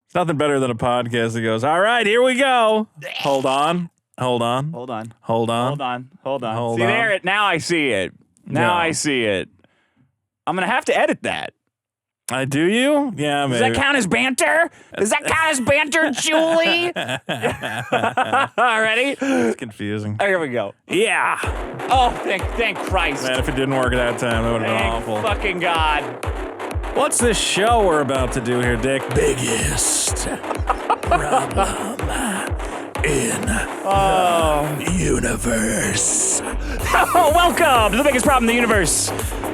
It's nothing better than a podcast that goes, all right, here we go. Hold on. Hold on. See there, now I see it. I see it. I'm going to have to edit that. Do you? Yeah, maybe. Does that count as banter? Julie? Ready? It's confusing. Oh, here we go. Yeah. Oh, thank Christ. Man, if it didn't work that time, that would have been awful. Fucking God. What's this show we're about to do here, Dick? Biggest problem in the universe. Oh, welcome to the biggest problem in the universe.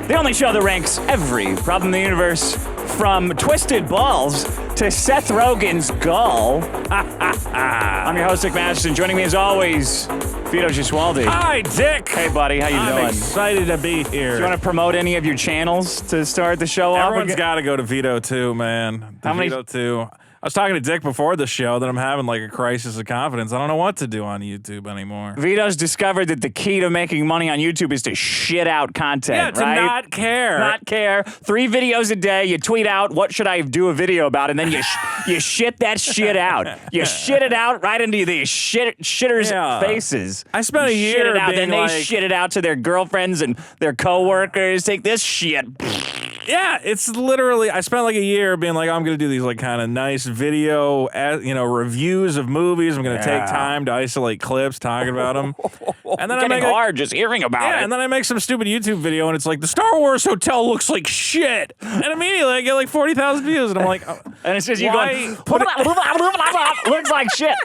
The only show that ranks every problem in the universe, from twisted balls to Seth Rogen's gull. I'm your host, Dick Masterson. Joining me as always, Vito Smollett. Hi, Dick. Hey, buddy. How you doing? I'm excited to be here. Do you want to promote any of your channels to start the show off? Everyone's got to go to Vito 2, man. How many? Vito 2. I was talking to Dick before the show that I'm having like a crisis of confidence. I don't know what to do on YouTube anymore. Vito's discovered that the key to making money on YouTube is to shit out content, right? To not care. Not care. 3 videos a day. You tweet out, what should I do a video about? And then you shit that shit out. You shit it out right into these shitters' faces. I spent a year shit it out, being then they shit it out to their girlfriends and their coworkers. Take this shit. Yeah, it's literally, I spent like a year being like, I'm going to do these like kind of nice video, reviews of movies. I'm going to take time to isolate clips, talking about them. And then I make hard just hearing about it. Yeah, and then I make some stupid YouTube video and it's like, the Star Wars hotel looks like shit. And immediately I get like 40,000 views and I'm like, oh, and it's just you going, looks like shit.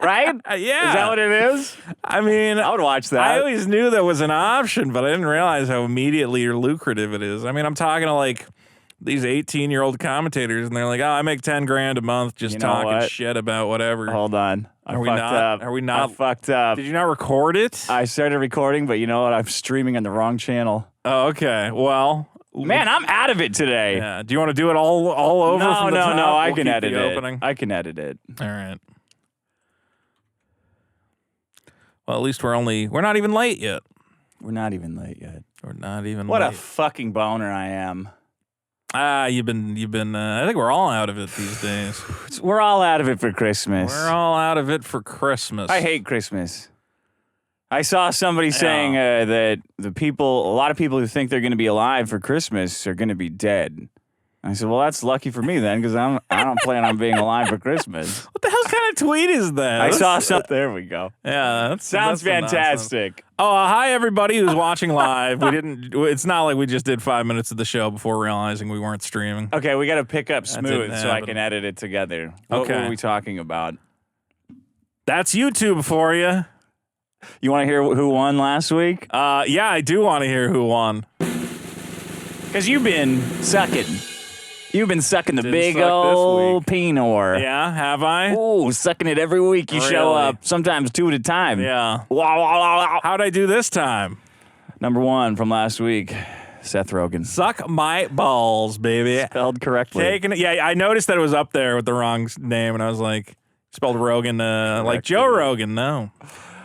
Right? Yeah. Is that what it is? I mean, I would watch that. I always knew that was an option, but I didn't realize how immediately or lucrative it is. I mean, I'm talking to like these 18-year-old commentators, and they're like, "Oh, I make $10,000 a month just talking shit about whatever." Hold on, Are we not? I fucked up. Did you not record it? I started recording, but you know what? I'm streaming on the wrong channel. Oh, okay. Well, man, I'm out of it today. Yeah. Do you want to do it all over? No, from the top? no. I We'll can keep edit the it. opening. I can edit it. All right. Well, at least we're not even late yet. We're not even late yet. We're not even What late. a fucking boner I am. You've been, I think we're all out of it these days. We're all out of it for Christmas. We're all out of it for Christmas. I hate Christmas. I saw somebody saying that a lot of people who think they're going to be alive for Christmas are going to be dead. I said, well, that's lucky for me then, because I don't plan on being alive for Christmas. What the hell kind of tweet is that? I saw something. There we go. Yeah, sounds fantastic. Oh, hi everybody who's watching live. It's not like we just did 5 minutes of the show before realizing we weren't streaming. Okay, we got to pick up smooth so I can edit it together. What were we talking about? That's YouTube for you. You want to hear who won last week? Yeah, I do want to hear who won. Because you've been sucking. You've been sucking the big old penor. Yeah, have I? Ooh, sucking it every week. You show up, sometimes 2 at a time. Yeah. How'd I do this time? Number 1 from last week, Seth Rogen. Suck my balls, baby. Spelled correctly. Yeah, I noticed that it was up there with the wrong name, and I was like, spelled Rogan like Joe Rogan. No,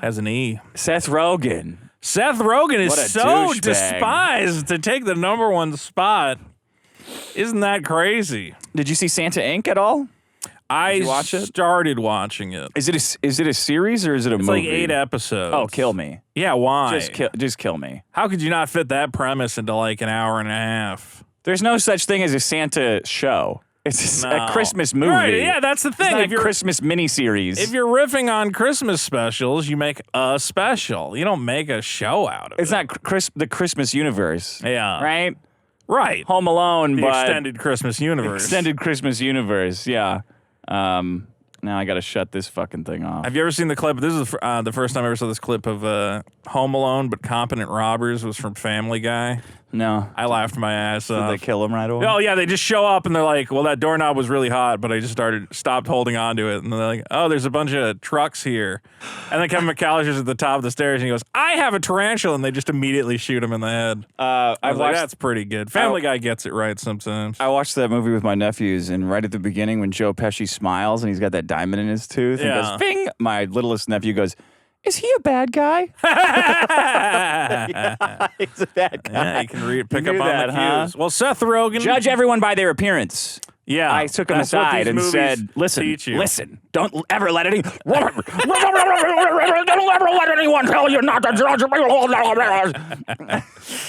has an E. Seth Rogen. Seth Rogen is so douchebag. despised to take the number 1 spot. Isn't that crazy? Did you see Santa Inc. at all? I started watching it. Is it a series or is it a movie? It's like 8 episodes. Oh, kill me. Yeah, why? Just kill me. How could you not fit that premise into like an hour and a half? There's no such thing as a Santa show. It's a Christmas movie. Right, yeah, that's the thing. It's not a Christmas miniseries. If you're riffing on Christmas specials, you make a special. You don't make a show out of it. It's not the Christmas universe. Yeah. Right? Right. Home Alone, the but extended Christmas universe. Extended Christmas universe, yeah. Now I got to shut this fucking thing off. Have you ever seen the clip? This is the first time I ever saw this clip of Home Alone, but Competent Robbers was from Family Guy. No. I laughed my ass off. Did they kill him right away? Oh, yeah, they just show up and they're like, well, that doorknob was really hot, but I just stopped holding on to it. And they're like, oh, there's a bunch of trucks here. And then Kevin McAllister's at the top of the stairs and he goes, I have a tarantula. And they just immediately shoot him in the head. That's pretty good. Family Guy gets it right sometimes. I watched that movie with my nephews, and right at the beginning when Joe Pesci smiles and he's got that diamond in his tooth and goes, bing, my littlest nephew goes, is he a bad guy? Yeah, he's a bad guy. Yeah, you can pick up on the cues. Well, Seth Rogen. Judge everyone by their appearance. Yeah, I took him that's what aside these and movies said, teach you. listen, don't ever let anyone tell you not to judge me.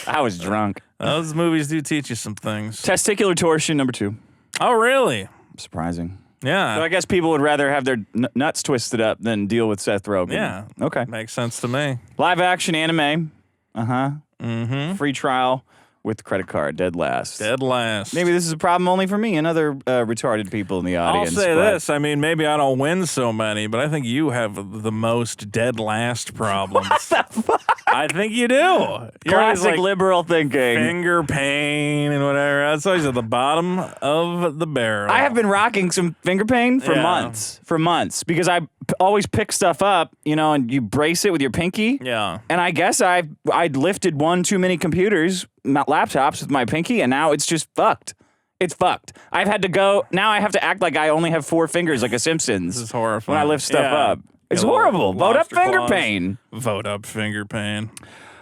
I was drunk. Those movies do teach you some things. Testicular torsion, number 2. Oh, really? Surprising. Yeah. So I guess people would rather have their nuts twisted up than deal with Seth Rogen. Yeah. Okay. Makes sense to me. Live action anime. Mm-hmm. Free trial with credit card. Dead last. Dead last. Maybe this is a problem only for me and other retarded people in the audience. I'll say but- this. I mean, maybe I don't win so many, but I think you have the most dead last problems. What the fuck? I think you do. You're always Classic liberal thinking. finger pain and whatever. That's always at the bottom of the barrel. I have been rocking some finger pain for months because I always pick stuff up, and you brace it with your pinky. Yeah. And I guess I'd lifted one too many computers, laptops with my pinky, and now it's just fucked. It's fucked. I've had to go, now I have to act like I only have 4 fingers like a Simpsons. This is horrifying. When I lift stuff Yeah. up. It's horrible. Vote up lobster finger claws. pain. Vote up finger pain.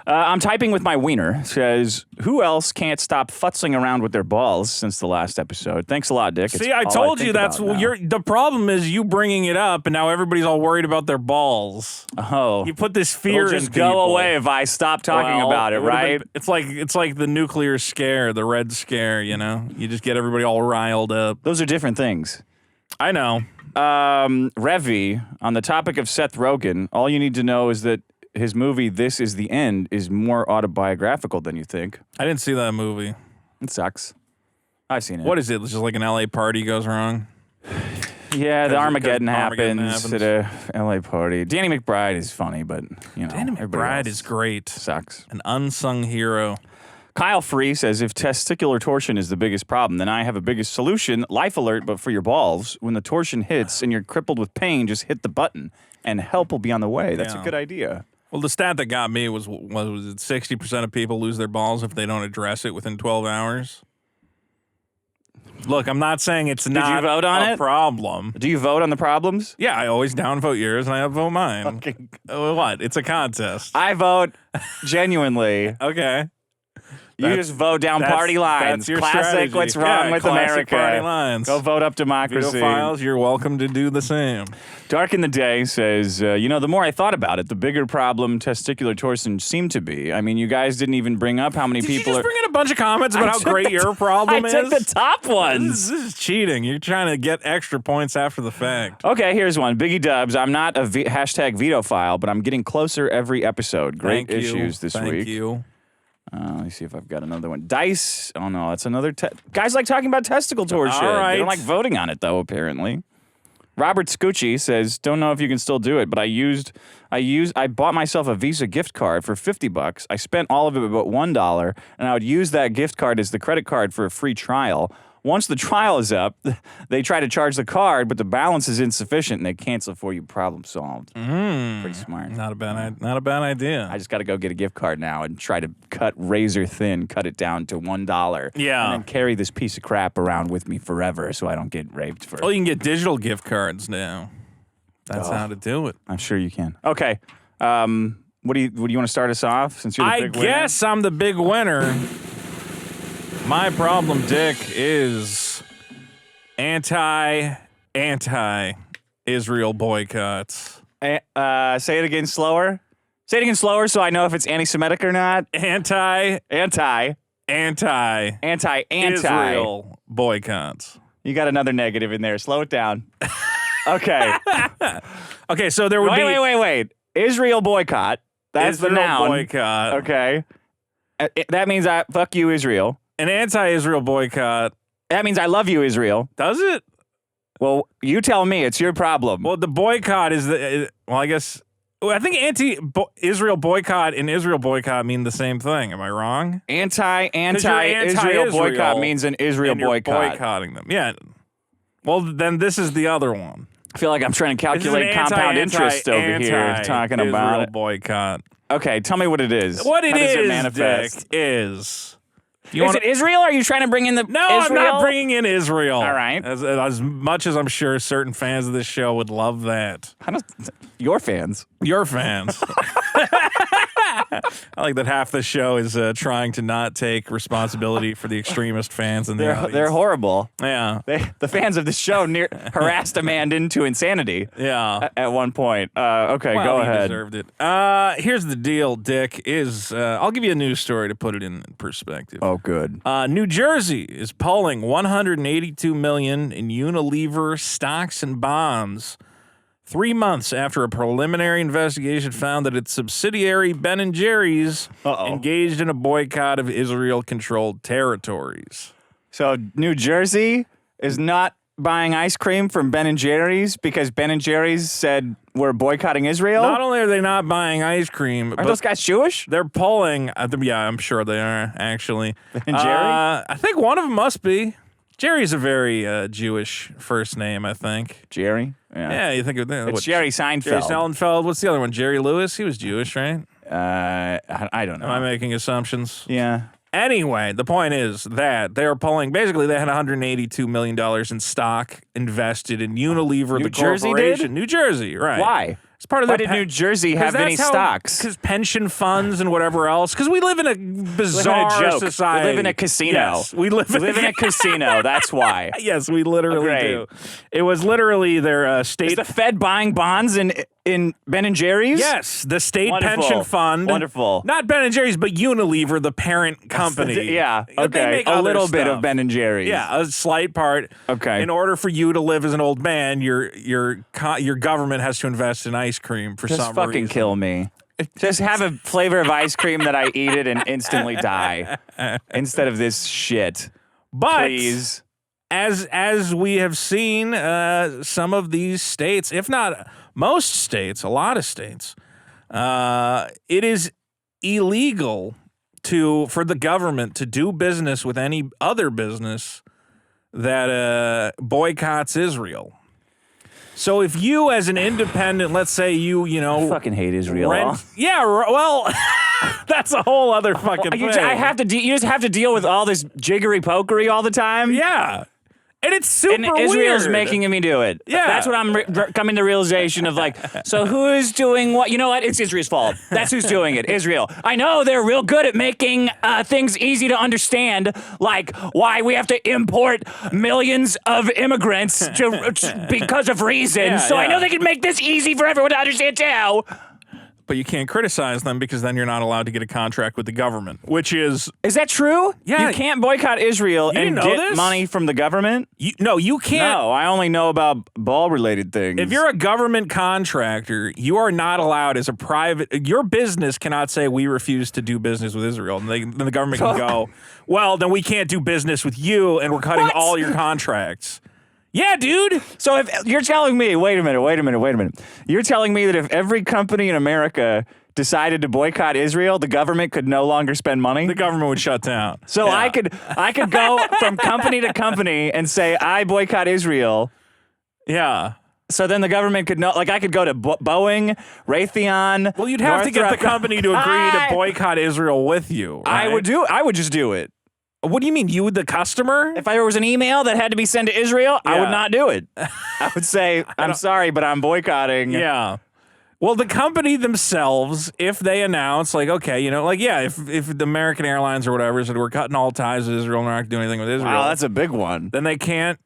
I'm typing with my wiener. Says, who else can't stop futzing around with their balls since the last episode? Thanks a lot, Dick. See, I told you that's the problem is you bringing it up, and now everybody's all worried about their balls. Oh, You put this fear it'll in just people. go away if I stop talking Well, about it, would've right? been- it's like the nuclear scare, the red scare. You just get everybody all riled up. Those are different things. I know. Revi, on the topic of Seth Rogen, all you need to know is that his movie This Is the End is more autobiographical than you think. I didn't see that movie. It sucks. I've seen it. What is it? It's just like an LA party goes wrong. Yeah, the Armageddon Armageddon happens at a LA party. Danny McBride is funny, but Danny everybody McBride else is great. sucks. An unsung hero. Kyle Free says, if testicular torsion is the biggest problem, then I have a biggest solution. Life alert, but for your balls. When the torsion hits and you're crippled with pain, just hit the button and help will be on the way. That's a Yeah. good idea. Well, the stat that got me was it 60% of people lose their balls if they don't address it within 12 hours? Look, I'm not saying it's not you vote on a it? problem. Do you vote on the problems? Yeah, I always downvote yours and I upvote mine. What? It's a contest. I vote genuinely. Okay. You just vote down party lines. That's your Classic, strategy. what's wrong with classic America? Party lines. Go vote up democracy. Pedophiles, you're welcome to do the same. Dark in the Day says, the more I thought about it, the bigger problem testicular torsion seemed to be. I mean, you guys didn't even bring up how many Did people you just bring in a bunch of comments about how great your problem I is? took the top ones. This is cheating. You're trying to get extra points after the fact. Okay, here's one. Biggie Dubs, I'm not a hashtag vetophile, but I'm getting closer every episode. Great Thank you. issues this Thank week. you. Let me see if I've got another one. Dice. Oh, no, that's another. Guys like talking about testicle torsion. All right. They don't like voting on it, though, apparently. Robert Scucci says, don't know if you can still do it, but I bought myself a Visa gift card for $50. I spent all of it but $1, and I would use that gift card as the credit card for a free trial. Once the trial is up, they try to charge the card, but the balance is insufficient, and they cancel for you. Problem solved. Pretty smart. Not a bad idea. I just got to go get a gift card now and try to cut razor thin, cut it down to $1. Yeah. And then carry this piece of crap around with me forever so I don't get raped for Oh, you can get digital gift cards now. That's how to do it. I'm sure you can. Okay. What do you want to start us off since you're the I big winner? guess I'm the big winner. My problem, Dick, is anti-Israel boycotts. Say it again slower. Say it again slower so I know if it's anti-Semitic or not. Anti-Israel boycotts. You got another negative in there. Slow it down. Okay. Okay, so there would be Wait. Israel boycott. That's Israel the noun. boycott. Okay. That means fuck you, Israel. An anti-Israel boycott. That means I love you, Israel. Does it? Well, you tell me. It's your problem. Well, the boycott is I guess. I think anti-Israel boycott and Israel boycott mean the same thing. Am I wrong? Anti-Israel boycott means an Israel and you're boycott. boycotting them. Yeah. Well, then this is the other one. I feel like I'm trying to This is an calculate compound interest over here talking about Israel it. boycott. Okay, tell me what it is. What it How does is, it manifest? Dick, is. Is it Israel? Or are you trying to bring in the No, Israel? I'm not bringing in Israel. All right. As much as I'm sure certain fans of this show would love that. Your fans. Your fans. I like that half the show is trying to not take responsibility for the extremist fans in the audience. They're horrible. Yeah. The fans of this show harassed a man into insanity. Yeah. At one point. Okay, Well, go he ahead. deserved it. Here's the deal, Dick, is I'll give you a news story to put it in perspective. Oh, good. New Jersey is pulling $182 million in Unilever stocks and bonds 3 months after a preliminary investigation found that its subsidiary Ben & Jerry's engaged in a boycott of Israel-controlled territories. So New Jersey is not buying ice cream from Ben & Jerry's because Ben & Jerry's said we're boycotting Israel? Not only are they not buying ice cream, Are those guys Jewish? they're pulling. Yeah, I'm sure they are, actually. Ben & Jerry? I think one of them must be. Jerry's a very Jewish first name, I think. Jerry? Yeah, you think of that. It's Jerry Seinfeld. Jerry Seinfeld. What's the other one? Jerry Lewis? He was Jewish, right? I don't know. Am I making assumptions? Yeah. Anyway, the point is that they are pulling. Basically, they had $182 million in stock invested in Unilever, the Jersey corporation. did? New Jersey, right? Why? It's part of Why their did New Jersey have any stocks? Because pension funds and whatever else. Because we live in a bizarre society. We live in a casino. Yes, we live in a casino. That's why. Yes, we literally Great. do. It was literally their state. Is the Fed buying bonds in Ben & Jerry's? Yes, the state Wonderful. pension fund. Wonderful. Not Ben & Jerry's, but Unilever, the parent company. Yeah. They Okay. make A other little bit stuff. of Ben & Jerry's. Yeah, a slight part. Okay. In order for you to live as an old man, your government has to invest in ice cream for Just some fucking reason. kill me. Just have a flavor of ice cream that I eat it and instantly die instead of this shit. But Please. as we have seen, some of these states, if not most states, a lot of states, it is illegal for the government to do business with any other business that boycotts Israel. So if you, as an independent, let's say I fucking hate Israel. well, that's a whole other fucking thing. You just have to deal with all this jiggery pokery all the time. Yeah. And it's super And Israel's weird. making me do it. Yeah. That's what I'm coming to realization of, like, so who's doing what? You know what? It's Israel's fault. That's who's doing it. Israel. I know they're real good at making things easy to understand, like why we have to import millions of immigrants because of reasons. Yeah, so I yeah. know they can make this easy for everyone to understand too. But you can't criticize them because then you're not allowed to get a contract with the government, which is... Is that true? Yeah. You can't boycott Israel You and didn't know get this? money from the government? you can't... No, I only know about ball-related things. If you're a government contractor, you are not allowed as a private... Your business cannot say, we refuse to do business with Israel. And then the government can go, well, then we can't do business with you, and we're cutting What? all your contracts. Yeah, dude. So if you're telling me, wait a minute. You're telling me that if every company in America decided to boycott Israel, the government could no longer spend money? The government would shut down. So Yeah. I could go from company to company and say, I boycott Israel. Yeah. So then the government could know, like I could go to Boeing, Raytheon. Well, you'd have to get the Northrop- company to agree to boycott Israel with you. I right? would just do it. What do you mean? You, the customer? If there was an email that had to be sent to Israel, I would Yeah. not do it. I would say, I'm sorry, but I'm boycotting. Yeah. Well, the company themselves, if they announce, like, okay, if the American Airlines or whatever said we're cutting all ties with Israel and we're not doing anything with Israel, Wow, that's a big one. then they can't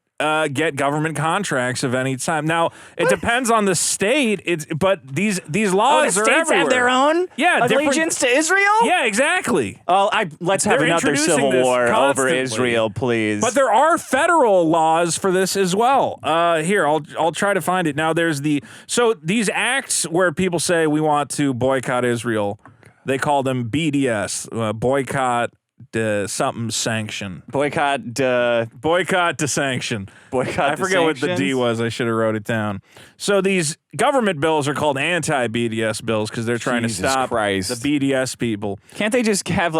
get government contracts of any time. Now, it depends on the state. But these laws the are states everywhere. have their own allegiance to Israel? Yeah, exactly. Oh, let's have They're another introducing civil this war over constantly. Israel, please. But there are federal laws for this as well. Here, I'll try to find it. Now, there's these acts where people say we want to boycott Israel. They call them BDS, boycott something sanction. boycott Boycott to sanction. Boycott I to forget what the D sanctions? was. I should have wrote it down. So these government bills are called anti-BDS bills because they're trying Jesus to stop Christ. the BDS people. Can't they just have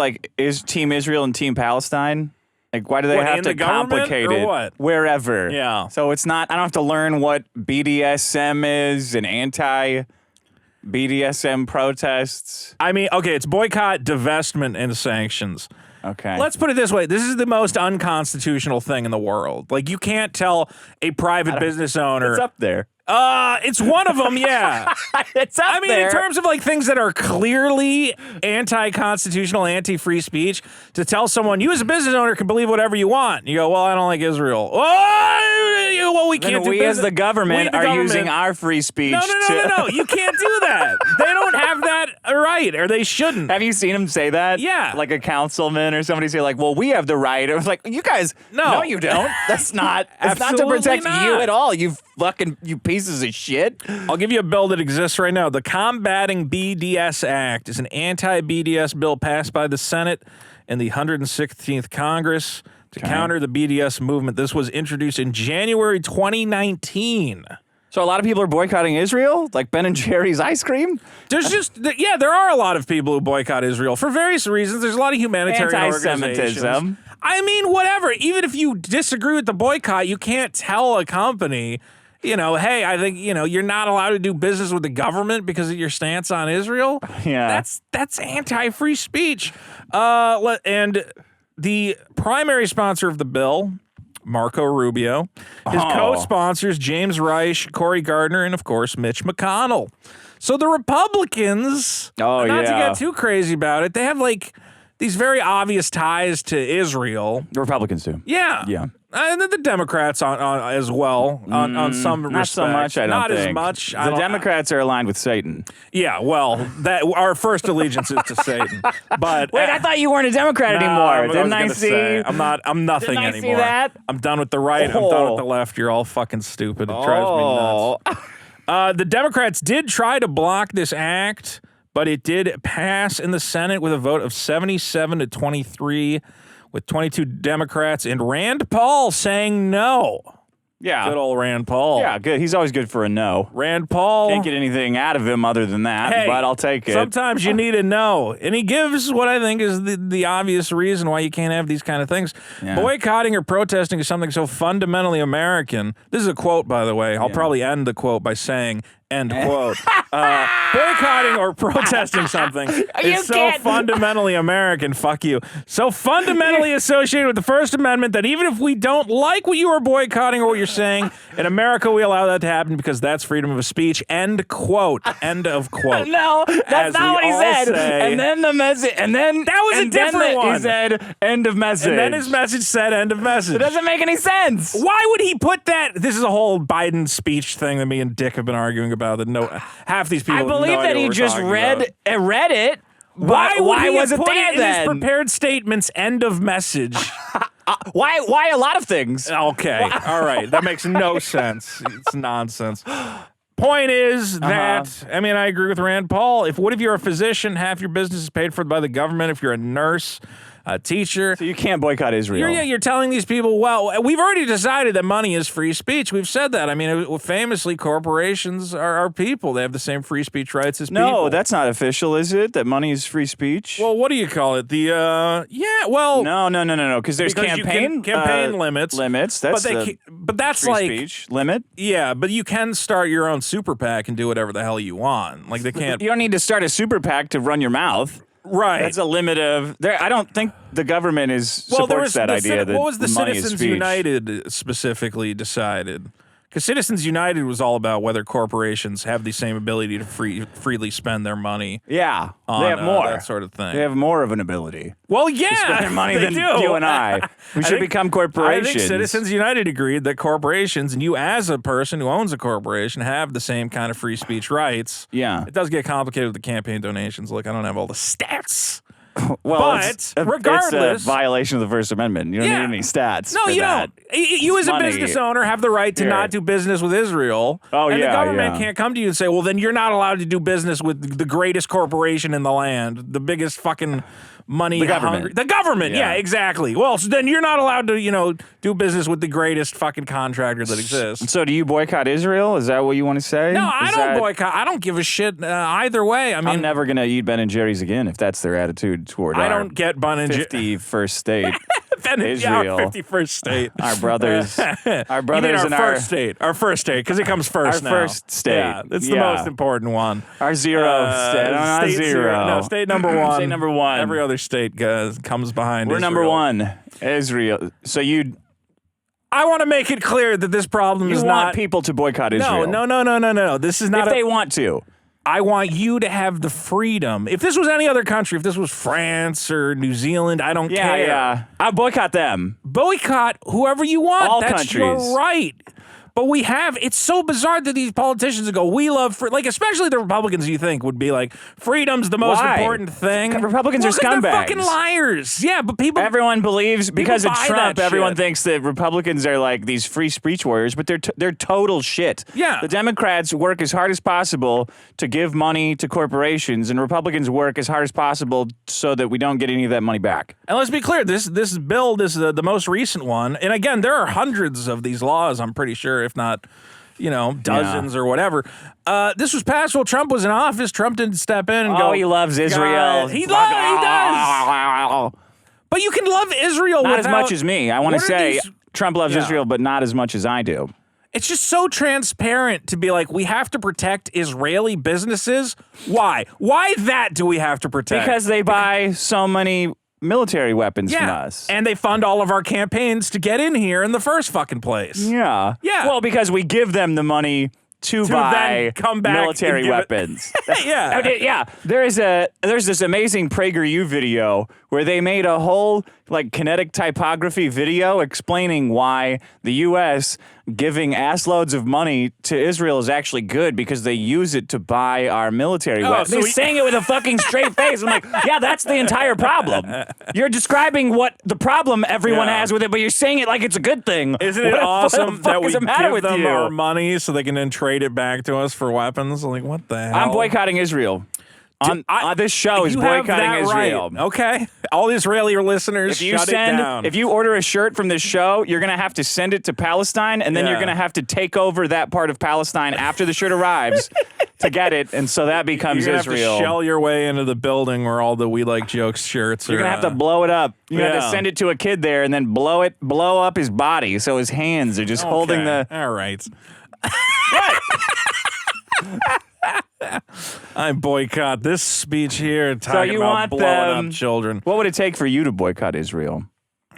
Team Israel and Team Palestine? Like, why do they What, have in to the government complicate or it? what? Wherever. Yeah. So it's not. I don't have to learn what BDSM is and anti-BDSM protests. I mean, okay, it's boycott, divestment, and sanctions. Okay. Let's put it this way. This is the most unconstitutional thing in the world. Like, you can't tell a private business owner. It's up there. It's one of them, yeah. It's up there. In terms of like things that are clearly anti-constitutional, anti-free speech, to tell someone you as a business owner can believe whatever you want. You go, well, I don't like Israel. Oh, well, we can't do we business. as the government We, the are using our free speech. No. You can't do that. They don't have that right, or they shouldn't. Have you seen him say that? Yeah. Like a councilman or somebody say like, well, we have the right. It was like, you guys, no, you don't. That's not, it's not to protect you at all. You pieces of shit. I'll give you a bill that exists right now. The Combating BDS Act is an anti-BDS bill passed by the Senate in the 116th Congress to counter the BDS movement. This was introduced in January 2019. So a lot of people are boycotting Israel, like Ben and Jerry's ice cream? There are a lot of people who boycott Israel for various reasons. There's a lot of humanitarian organizations. Anti-Semitism. Whatever. Even if you disagree with the boycott, you can't tell a company, hey, I think, you're not allowed to do business with the government because of your stance on Israel. Yeah. That's anti-free speech. And the primary sponsor of the bill, Marco Rubio, his co-sponsors, James Reich, Cory Gardner, and, of course, Mitch McConnell. So the Republicans, not to get too crazy about it, they have, these very obvious ties to Israel. The Republicans do. Yeah. Yeah. And then the Democrats on as well on some not respects. so much, I don't think. Not as much. The Democrats are aligned with Satan. Yeah, well, that our first allegiance is to Satan. But wait, I thought you weren't a Democrat anymore. Didn't I see? I'm nothing Didn't I anymore. see that? I'm done with the right. I'm done with the left. You're all fucking stupid. It drives me nuts. The Democrats did try to block this act, but it did pass in the Senate with a vote of 77 to 23. With 22 Democrats and Rand Paul saying no. Yeah. Good old Rand Paul. Yeah, good. He's always good for a no. Rand Paul. Can't get anything out of him other than that, but I'll take it. Sometimes you need a no. And he gives what I think is the obvious reason why you can't have these kind of things. Yeah. Boycotting or protesting is something so fundamentally American. This is a quote, by the way. I'll probably end the quote by saying, end quote. Boycotting or protesting something is so fundamentally American, fuck you, so fundamentally associated with the First Amendment that even if we don't like what you are boycotting or what you're saying, in America we allow that to happen because that's freedom of speech, end quote. End of quote. No, that's not what he said. And then the message, and then that was a different one. He said, end of message. And then his message said, end of message. It doesn't make any sense. Why would he put that? This is a whole Biden speech thing that me and Dick have been arguing about. That half these people. I believe that he just read it. Why was it there in then? His prepared statements, end of message. Why a lot of things? Okay, all right, that makes no sense. It's nonsense. Point is that, I agree with Rand Paul. What if you're a physician, half your business is paid for by the government? If you're a nurse, a teacher. So you can't boycott Israel. You're telling these people, well, we've already decided that money is free speech. We've said that. Famously, corporations are people. They have the same free speech rights as people. No, that's not official, is it? That money is free speech? Well, what do you call it? No, because there's campaign limits. That's but that's free like speech limit. Yeah, but you can start your own super PAC and do whatever the hell you want. Like they can't. You don't need to start a super PAC to run your mouth. Right. That's a limit of. I don't think the government supports that idea. What was the Citizens speech. United specifically decided? Because Citizens United was all about whether corporations have the same ability to freely spend their money. Yeah, on, they have more that sort of thing. They have more of an ability. Well, yeah, to spend their money than do. You and I. We should become corporations. I think Citizens United agreed that corporations and you, as a person who owns a corporation, have the same kind of free speech rights. Yeah, it does get complicated with the campaign donations. Look, I don't have all the stats. Well, regardless, it's a violation of the First Amendment. You don't need any stats. No, you don't. You as a business owner have the right to not do business with Israel. Oh, and the government can't come to you and say, well, then you're not allowed to do business with the greatest corporation in the land, the biggest fucking money. The government. The government, yeah, exactly. Well, so then you're not allowed to, do business with the greatest fucking contractor that exists. So do you boycott Israel? Is that what you want to say? No, I don't boycott. I don't give a shit either way. I'm never going to eat Ben & Jerry's again if that's their attitude toward I don't get Ben & Jerry's. 51st state. Israel. Our 51st state. Our brothers. Our brothers and our first state. Our first state, because it comes first now. Our first state. Yeah, it's the most important one. Our zero state. Not zero. No, state number one. State number one. Every other state comes behind We're Israel. number one. Israel. So I want to make it clear that this problem You is want not people to boycott Israel. No. This is not If they want to. I want you to have the freedom. If this was any other country, if this was France or New Zealand, I don't care. Yeah. I'll boycott them. Boycott whoever you want. All That's countries. your right. But it's so bizarre that these politicians go, we love, like, especially the Republicans, you think, would be like, freedom's the most Why? important thing. Republicans are 'cause they're scumbags. fucking liars. Yeah, but people. Everyone believes, because of buy Trump, that everyone shit. thinks that Republicans are like these free speech warriors, but they're total shit. Yeah. The Democrats work as hard as possible to give money to corporations, and Republicans work as hard as possible so that we don't get any of that money back. And let's be clear, this bill, this is the most recent one. And again, there are hundreds of these laws, I'm pretty sure, if not, dozens or whatever. This was passed while Trump was in office. Trump didn't step in and go, he loves Israel. He does. But you can love Israel Not without, as much as me. I want to What are say these- Trump loves Yeah. Israel, but not as much as I do. It's just so transparent to be like, we have to protect Israeli businesses. Why? Why that do we have to protect? Because they buy so many military weapons from us. And they fund all of our campaigns to get in here in the first fucking place. Yeah. Yeah. Well, because we give them the money to buy then come back military and give it- weapons. Yeah. Yeah. There's this amazing PragerU video where they made a whole kinetic typography video explaining why the U.S. giving assloads of money to Israel is actually good because they use it to buy our military weapons. so He's saying it with a fucking straight face. I'm like, yeah, that's the entire problem. You're describing what the problem everyone has with it, but you're saying it like it's a good thing. Isn't it What awesome the fuck that we is the matter give with them you? our money so they can then trade it back to us for weapons? Like, what the hell? I'm boycotting Israel. On this show is You have boycotting that Israel. right. Okay. All the Israeli listeners, shut it down. If you order a shirt from this show, you're gonna have to send it to Palestine, and then you're Yeah. gonna have to take over that part of Palestine after the shirt arrives to get it, and so that becomes You're gonna Israel. have to shell your way into the building where all the We Like Jokes shirts You're are. gonna have to blow it up. You're gonna have to yeah. send it to a kid there, and then blow up his body, so his hands are just holding the. All right. What? I boycott this speech here talking you about want blowing them- up children. What would it take for you to boycott Israel?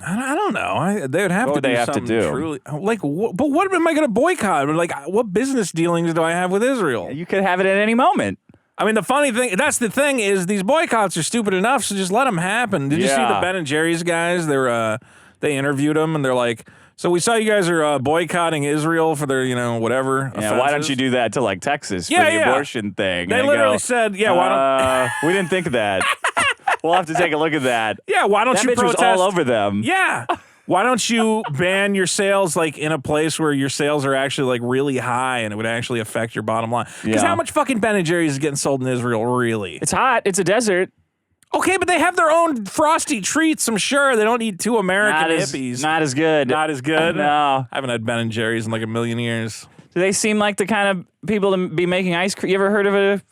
I don't know. They would have What to would they do have to something do? truly. Like, but what am I going to boycott? Like, what business dealings do I have with Israel? You could have it at any moment. I mean, the funny thing, that's the thing, is these boycotts are stupid enough, so just let them happen. Did you see the Yeah. Ben and Jerry's guys? They interviewed them, and they're like, so we saw you guys are boycotting Israel for their, whatever. Yeah, why don't offenses." you do that to Texas Yeah, for the yeah. abortion thing? They And literally said, yeah, why don't... we didn't think of that. We'll have to take a look at that. Yeah, why don't That you bitch was protest? all over them. Yeah. Why don't you ban your sales in a place where your sales are actually really high and it would actually affect your bottom line? Because Yeah. how much fucking Ben and Jerry's is getting sold in Israel, really? It's hot. It's a desert. Okay, but they have their own frosty treats, I'm sure. They don't need two American hippies. Not as good. Not as good? No. I haven't had Ben and Jerry's in a million years. Do they seem like the kind of people to be making ice cream? You ever heard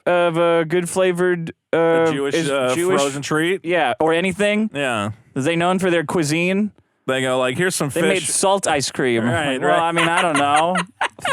of a good flavored Jewish frozen treat? Yeah, or anything? Yeah. Are they known for their cuisine? They go here's some They fish. made salt ice cream. Right, well, right. I mean, I don't know.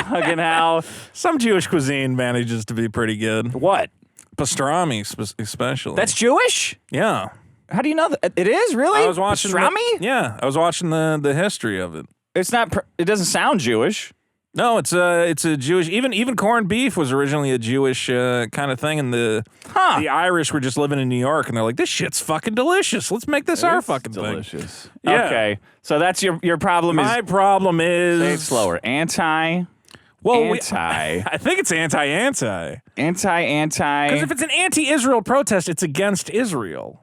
Fucking how? Some Jewish cuisine manages to be pretty good. What? Pastrami, especially. That's Jewish? Yeah. How do you know that? It is, really? I was watching Pastrami? I was watching the history of it. It's not. It doesn't sound Jewish. No, it's a Jewish. Even corned beef was originally a Jewish kind of thing, and the Irish were just living in New York, and they're like, "This shit's fucking delicious. Let's make this our fucking delicious. thing." Yeah. Okay, so that's your problem. My problem is Say it slower. Anti. I think it's anti. Because if it's an anti-Israel protest, it's against Israel.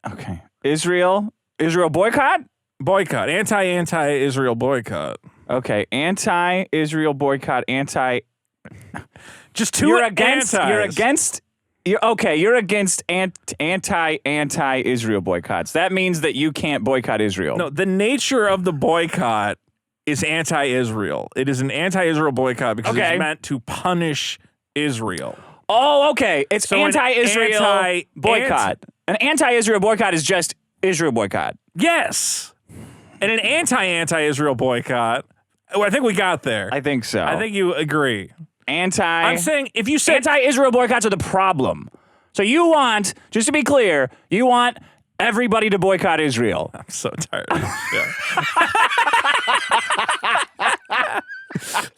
Okay. Israel boycott. Boycott. Anti-Israel boycott. Okay. Anti-Israel boycott. Just two. You're against. antis. You're against. You're against anti-Israel boycotts. That means that you can't boycott Israel. No, the nature of the boycott is anti-Israel. It is an anti-Israel boycott because it's meant to punish Israel. Oh, okay. It's So an anti-Israel boycott. An anti-Israel boycott is just Israel boycott. Yes. And an anti-Israel boycott, I think we got there. I think so. I think you agree. I'm saying if you said anti-Israel boycotts are the problem. So you want, just to be clear, you want everybody to boycott Israel. I'm so tired of this shit.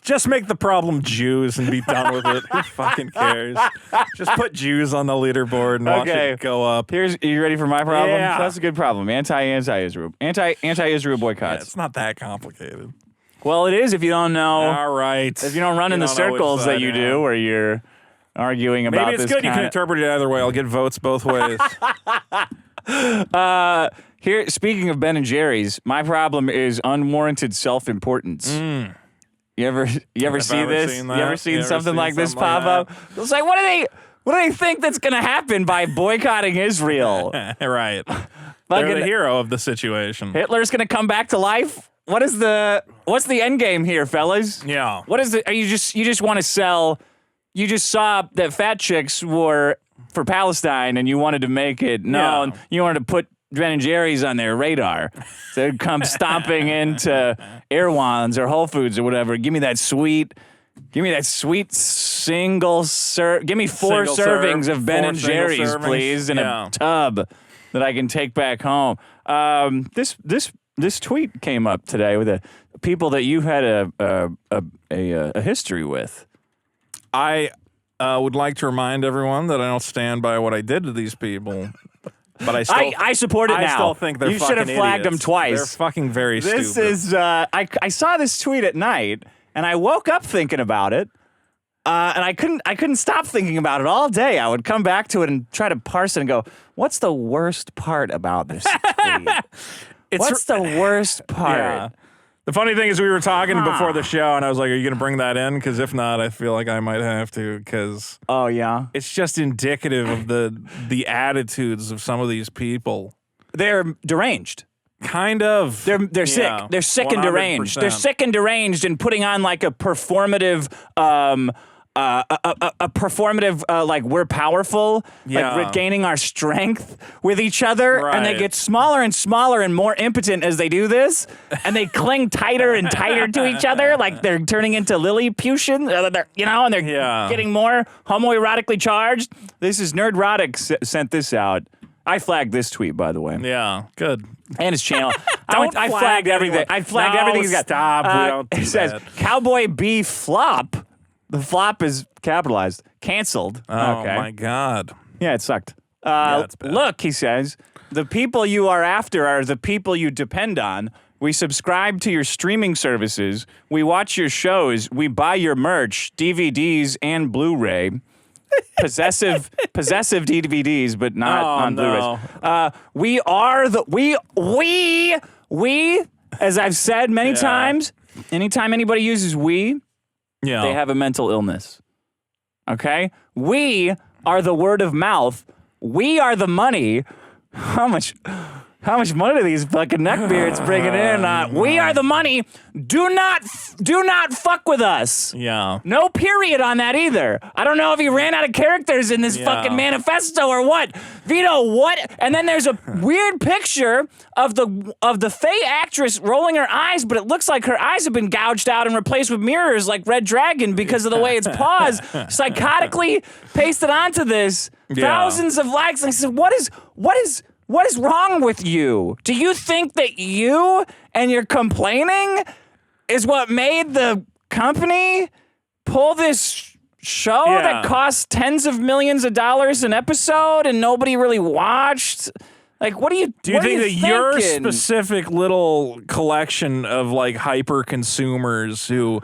Just make the problem Jews and be done with it. Who fucking cares? Just put Jews on the leaderboard and watch it go up. Are you ready for my problem? Yeah. That's a good problem. Anti-Israel. Anti-Israel boycotts. Yeah, it's not that complicated. Well, it is if you don't know. All right. If you don't run in the circles that you do, where you're arguing about Maybe it's this good you can interpret it either way. I'll get votes both ways. Here, speaking of Ben and Jerry's, my problem is unwarranted self-importance. You ever see this? You ever seen something like this pop up? It's like, what do they think that's gonna happen by boycotting Israel? Right. They're the hero of the situation. Hitler's gonna come back to life? What's the end game here, fellas? Yeah. What is it? You just want to sell? You just saw that fat chicks were for Palestine, and you wanted to make it known. Yeah. You wanted to put Ben and Jerry's on their radar. So they'd come stomping into Erewhon's or Whole Foods or whatever. Give me that sweet single serve. Give me 4 servings of Ben and Jerry's, please, in a tub that I can take back home. This tweet came up today with people that you had a history with. I would like to remind everyone that I don't stand by what I did to these people. But I support it now. I still think they're fucking idiots. You should have flagged them twice. They're fucking very stupid. This is, I saw this tweet at night, and I woke up thinking about it, and I couldn't stop thinking about it all day. I would come back to it and try to parse it and go, what's the worst part about this tweet? What's the worst part? Yeah. The funny thing is we were talking before the show, and I was like, are you going to bring that in? Because if not, I feel like I might have to, because it's just indicative of the attitudes of some of these people. They're deranged. Kind of. They're sick. They're sick 100%. And deranged. They're sick and deranged and putting on like a performative like we're powerful, like regaining our strength with each other, and they get smaller and smaller and more impotent as they do this, and they cling tighter and tighter to each other, like they're turning into Lilliputian, and they're getting more homoerotically charged. This is Nerdrotic sent this out. I flagged this tweet, by the way. Yeah, good. And his channel. I flagged everything. I flagged everything he's got. Stop. We don't do it says that. Cowboy B flop. The flop is capitalized. Canceled. Oh, my God. Yeah, it sucked. That's bad. Look, he says, the people you are after are the people you depend on. We subscribe to your streaming services. We watch your shows. We buy your merch, DVDs, and Blu-ray. Possessive DVDs, but not on Blu-rays. We are we, as I've said many times, anytime anybody uses we, they have a mental illness. Okay? We are the word of mouth. We are the money. How much money do these fucking neckbeards bringing in? We are the money. Do not fuck with us. Yeah. No period on that either. I don't know if he ran out of characters in this fucking manifesto or what. Vito, what? And then there's a weird picture of the Faye actress rolling her eyes, but it looks like her eyes have been gouged out and replaced with mirrors like Red Dragon because of the way its paws psychotically pasted onto this. Thousands of likes. And I said, what is wrong with you? Do you think that you and your complaining is what made the company pull this show that cost tens of millions of dollars an episode and nobody really watched? Like, what do you think that your specific little collection of like hyper consumers who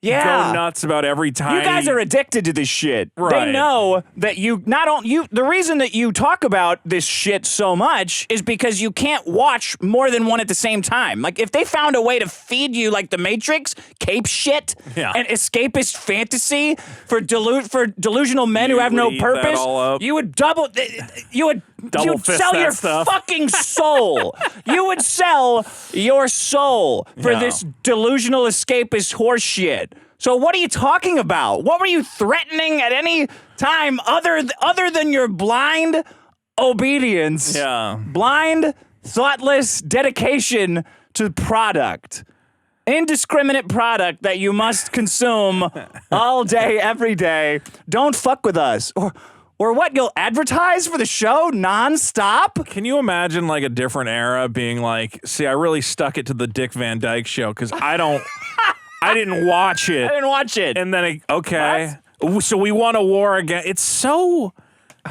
go nuts about every time. You guys are addicted to this shit. Right. They know that the reason that you talk about this shit so much is because you can't watch more than one at the same time. Like, if they found a way to feed you like the Matrix, cape shit, and escapist fantasy for delusional men who have no purpose, you would sell your fucking soul. You would sell your soul for this delusional escapist horse shit. So what are you talking about? What were you threatening at any time other than your blind obedience? Yeah. Blind, thoughtless dedication to product. Indiscriminate product that you must consume all day, every day. Don't fuck with us. Or what? You'll advertise for the show nonstop? Can you imagine like a different era being like, see, I really stuck it to the Dick Van Dyke Show because I didn't watch it. I didn't watch it. And then, okay, so we won a war again. It's so,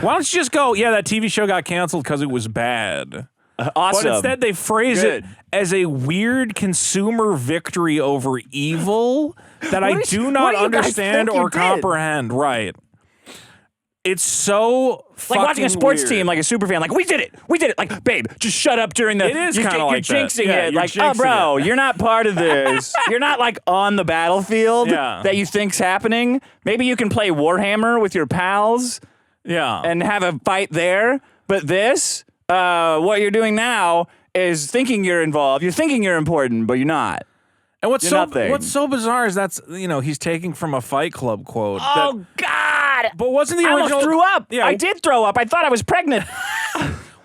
why don't you just go, yeah, that TV show got canceled because it was bad. Awesome. But instead they phrase it as a weird consumer victory over evil that I do not understand or comprehend. Right. It's so like watching a sports weird. team, like a super fan, like we did it. Like, babe, just shut up during the. It is kind of like you're jinxing that. Yeah, it. you're Like, jinxing oh, bro, it. you're not part of this. You're not like on the battlefield that you think's happening. Maybe you can play Warhammer with your pals. Yeah. And have a fight there. But this, what you're doing now is thinking you're involved. You're thinking you're important, but you're not. And what's You're so bizarre is that's, he's taking from a Fight Club quote. Oh, God. But wasn't the I original... almost threw up. Yeah. I did throw up. I thought I was pregnant.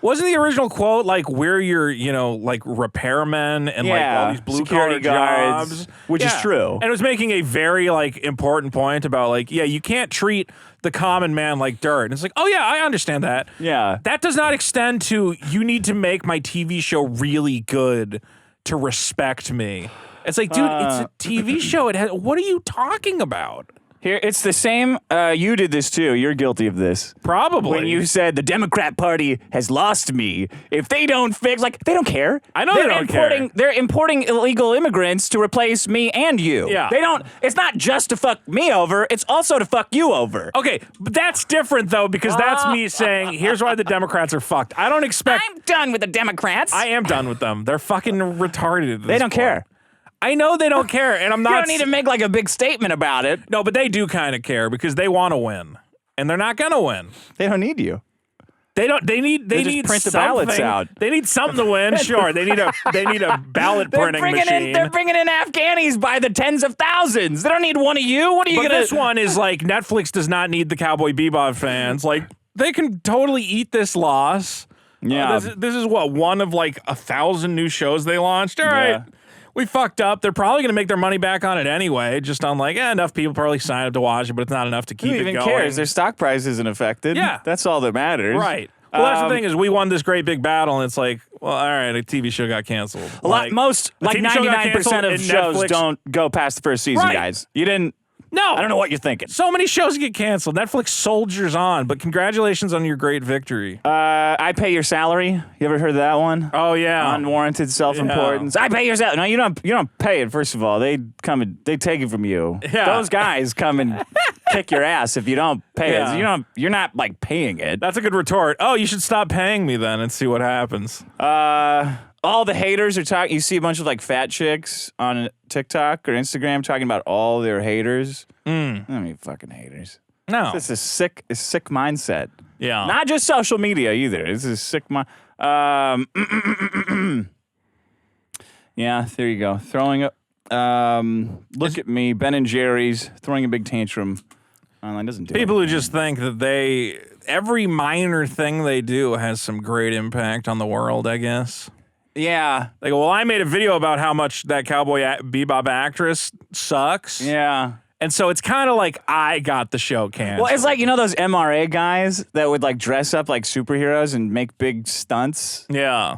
Wasn't the original quote like we're your, like repairmen and like all these blue collar jobs, which is true. And it was making a very like important point about like, you can't treat the common man like dirt. And it's like, oh yeah, I understand that. Yeah. That does not extend to you need to make my TV show really good to respect me. It's like, dude, it's a TV show. What are you talking about? Here, it's the same. You did this too. You're guilty of this. Probably. When you said the Democrat Party has lost me. If they don't fix, like, they don't care. I know they don't care. They're importing illegal immigrants to replace me and you. Yeah. They don't, it's not just to fuck me over, it's also to fuck you over. Okay, but that's different though, because that's me saying, here's why the Democrats are fucked. I don't expect. I'm done with the Democrats. I am done with them. They're fucking retarded at this They don't point. care. I know they don't care, and I'm not. You don't need to make like a big statement about it. No, but they do kind of care because they want to win, and they're not gonna win. They don't need you. They don't. They need. They just need print the something. ballots out. They need something to win. Sure, they need a. They need a ballot printing machine. They're bringing in Afghanis by the tens of thousands. They don't need one of you. What are you But gonna? this one is like Netflix does not need the Cowboy Bebop fans. Like they can totally eat this loss. Yeah. This is what, one of like 1,000 new shows they launched. All right. Yeah. We fucked up. They're probably going to make their money back on it anyway. Just on like, enough people probably sign up to watch it, but it's not enough to keep Who it even going. cares? Their stock price isn't affected. Yeah. That's all that matters. Right. Well, that's the thing is we won this great big battle, and it's like, well, all right, a TV show got canceled. Like 99% of shows Netflix, don't go past the first season, Right. guys. You didn't. No. I don't know what you're thinking. So many shows get canceled. Netflix soldiers on, but congratulations on your great victory. I pay your salary. You ever heard of that one? Oh yeah. Unwarranted self-importance. I pay your salary. No, you don't pay it. First of all, they come and they take it from you. Yeah. Those guys come and kick your ass if you don't pay it. You're not like paying it. That's a good retort. Oh, you should stop paying me then and see what happens. All the haters are talking. You see a bunch of like fat chicks on TikTok or Instagram talking about all their haters. I mean, fucking haters. No. It's a sick mindset. Yeah. Not just social media either. It's a sick mind. Yeah, there you go. Throwing up. Look at me, Ben and Jerry's throwing a big tantrum. Online doesn't do People anything. who just think that every minor thing they do has some great impact on the world, I guess. Yeah. They go, well, I made a video about how much that Cowboy Bebop actress sucks. Yeah. And so it's kind of like I got the show canceled. Well, it's like, those MRA guys that would like dress up like superheroes and make big stunts. Yeah.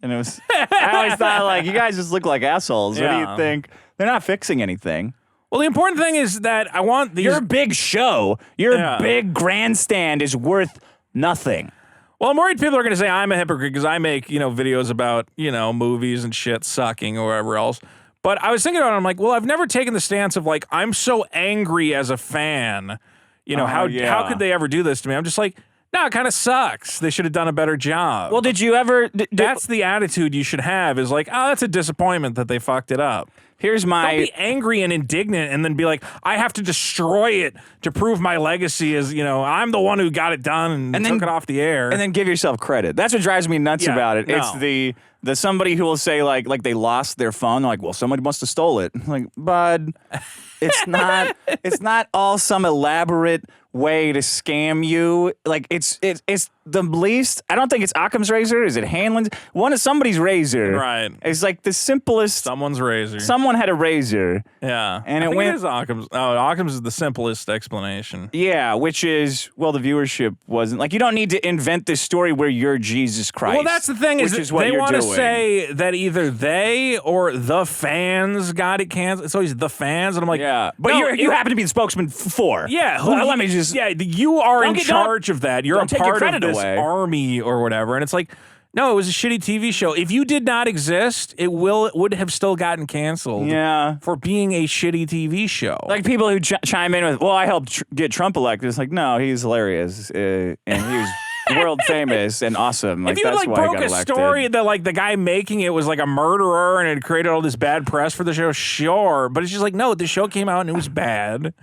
And it was, I always thought like, you guys just look like assholes. What do Yeah. you think? They're not fixing anything. Well, the important thing is that I want these. Your big show, your big grandstand is worth nothing. Well, I'm worried people are going to say I'm a hypocrite because I make, videos about, movies and shit sucking or whatever else. But I was thinking about it, I'm like, well, I've never taken the stance of like, I'm so angry as a fan. How could they ever do this to me? I'm just like, no, it kind of sucks. They should have done a better job. Well, did you ever... That's the attitude you should have is like, oh, that's a disappointment that they fucked it up. Here's my... Don't be angry and indignant and then be like, I have to destroy it to prove my legacy as, I'm the one who got it done and took it off the air. And then give yourself credit. That's what drives me nuts about it. no. It's the somebody who will say like they lost their phone. They're like, well, somebody must have stole it. I'm like, bud, it's not all some elaborate way to scam you. Like it's the least. I don't think it's Occam's razor. Is it Hanlon's? One is somebody's razor. Right. It's like the simplest. Someone's razor. Someone had a razor. Yeah. And I it think went. it is Occam's. Oh, Occam's is the simplest explanation. Yeah, which is, well, the viewership wasn't. Like, you don't need to invent this story where you're Jesus Christ. Well, that's the thing which is what they you're want to doing. say that either they or the fans got it canceled. It's always the fans, and I'm like, Yeah, but no, you happen to be the spokesman for. Yeah, Let me just. Yeah, you are in don't- charge of that. You're a don't take your part of credit this away. army or whatever, and it's like, no, it was a shitty TV show. If you did not exist, it would have still gotten canceled. Yeah. For being a shitty TV show. Like people who chime in with, well, I helped get Trump elected. It's like, no, he's hilarious. And he was world famous and awesome. Like, if you that's like why he broke got a elected. story that like the guy making it was like a murderer and it created all this bad press for the show, sure. But it's just like, no, the show came out and it was bad.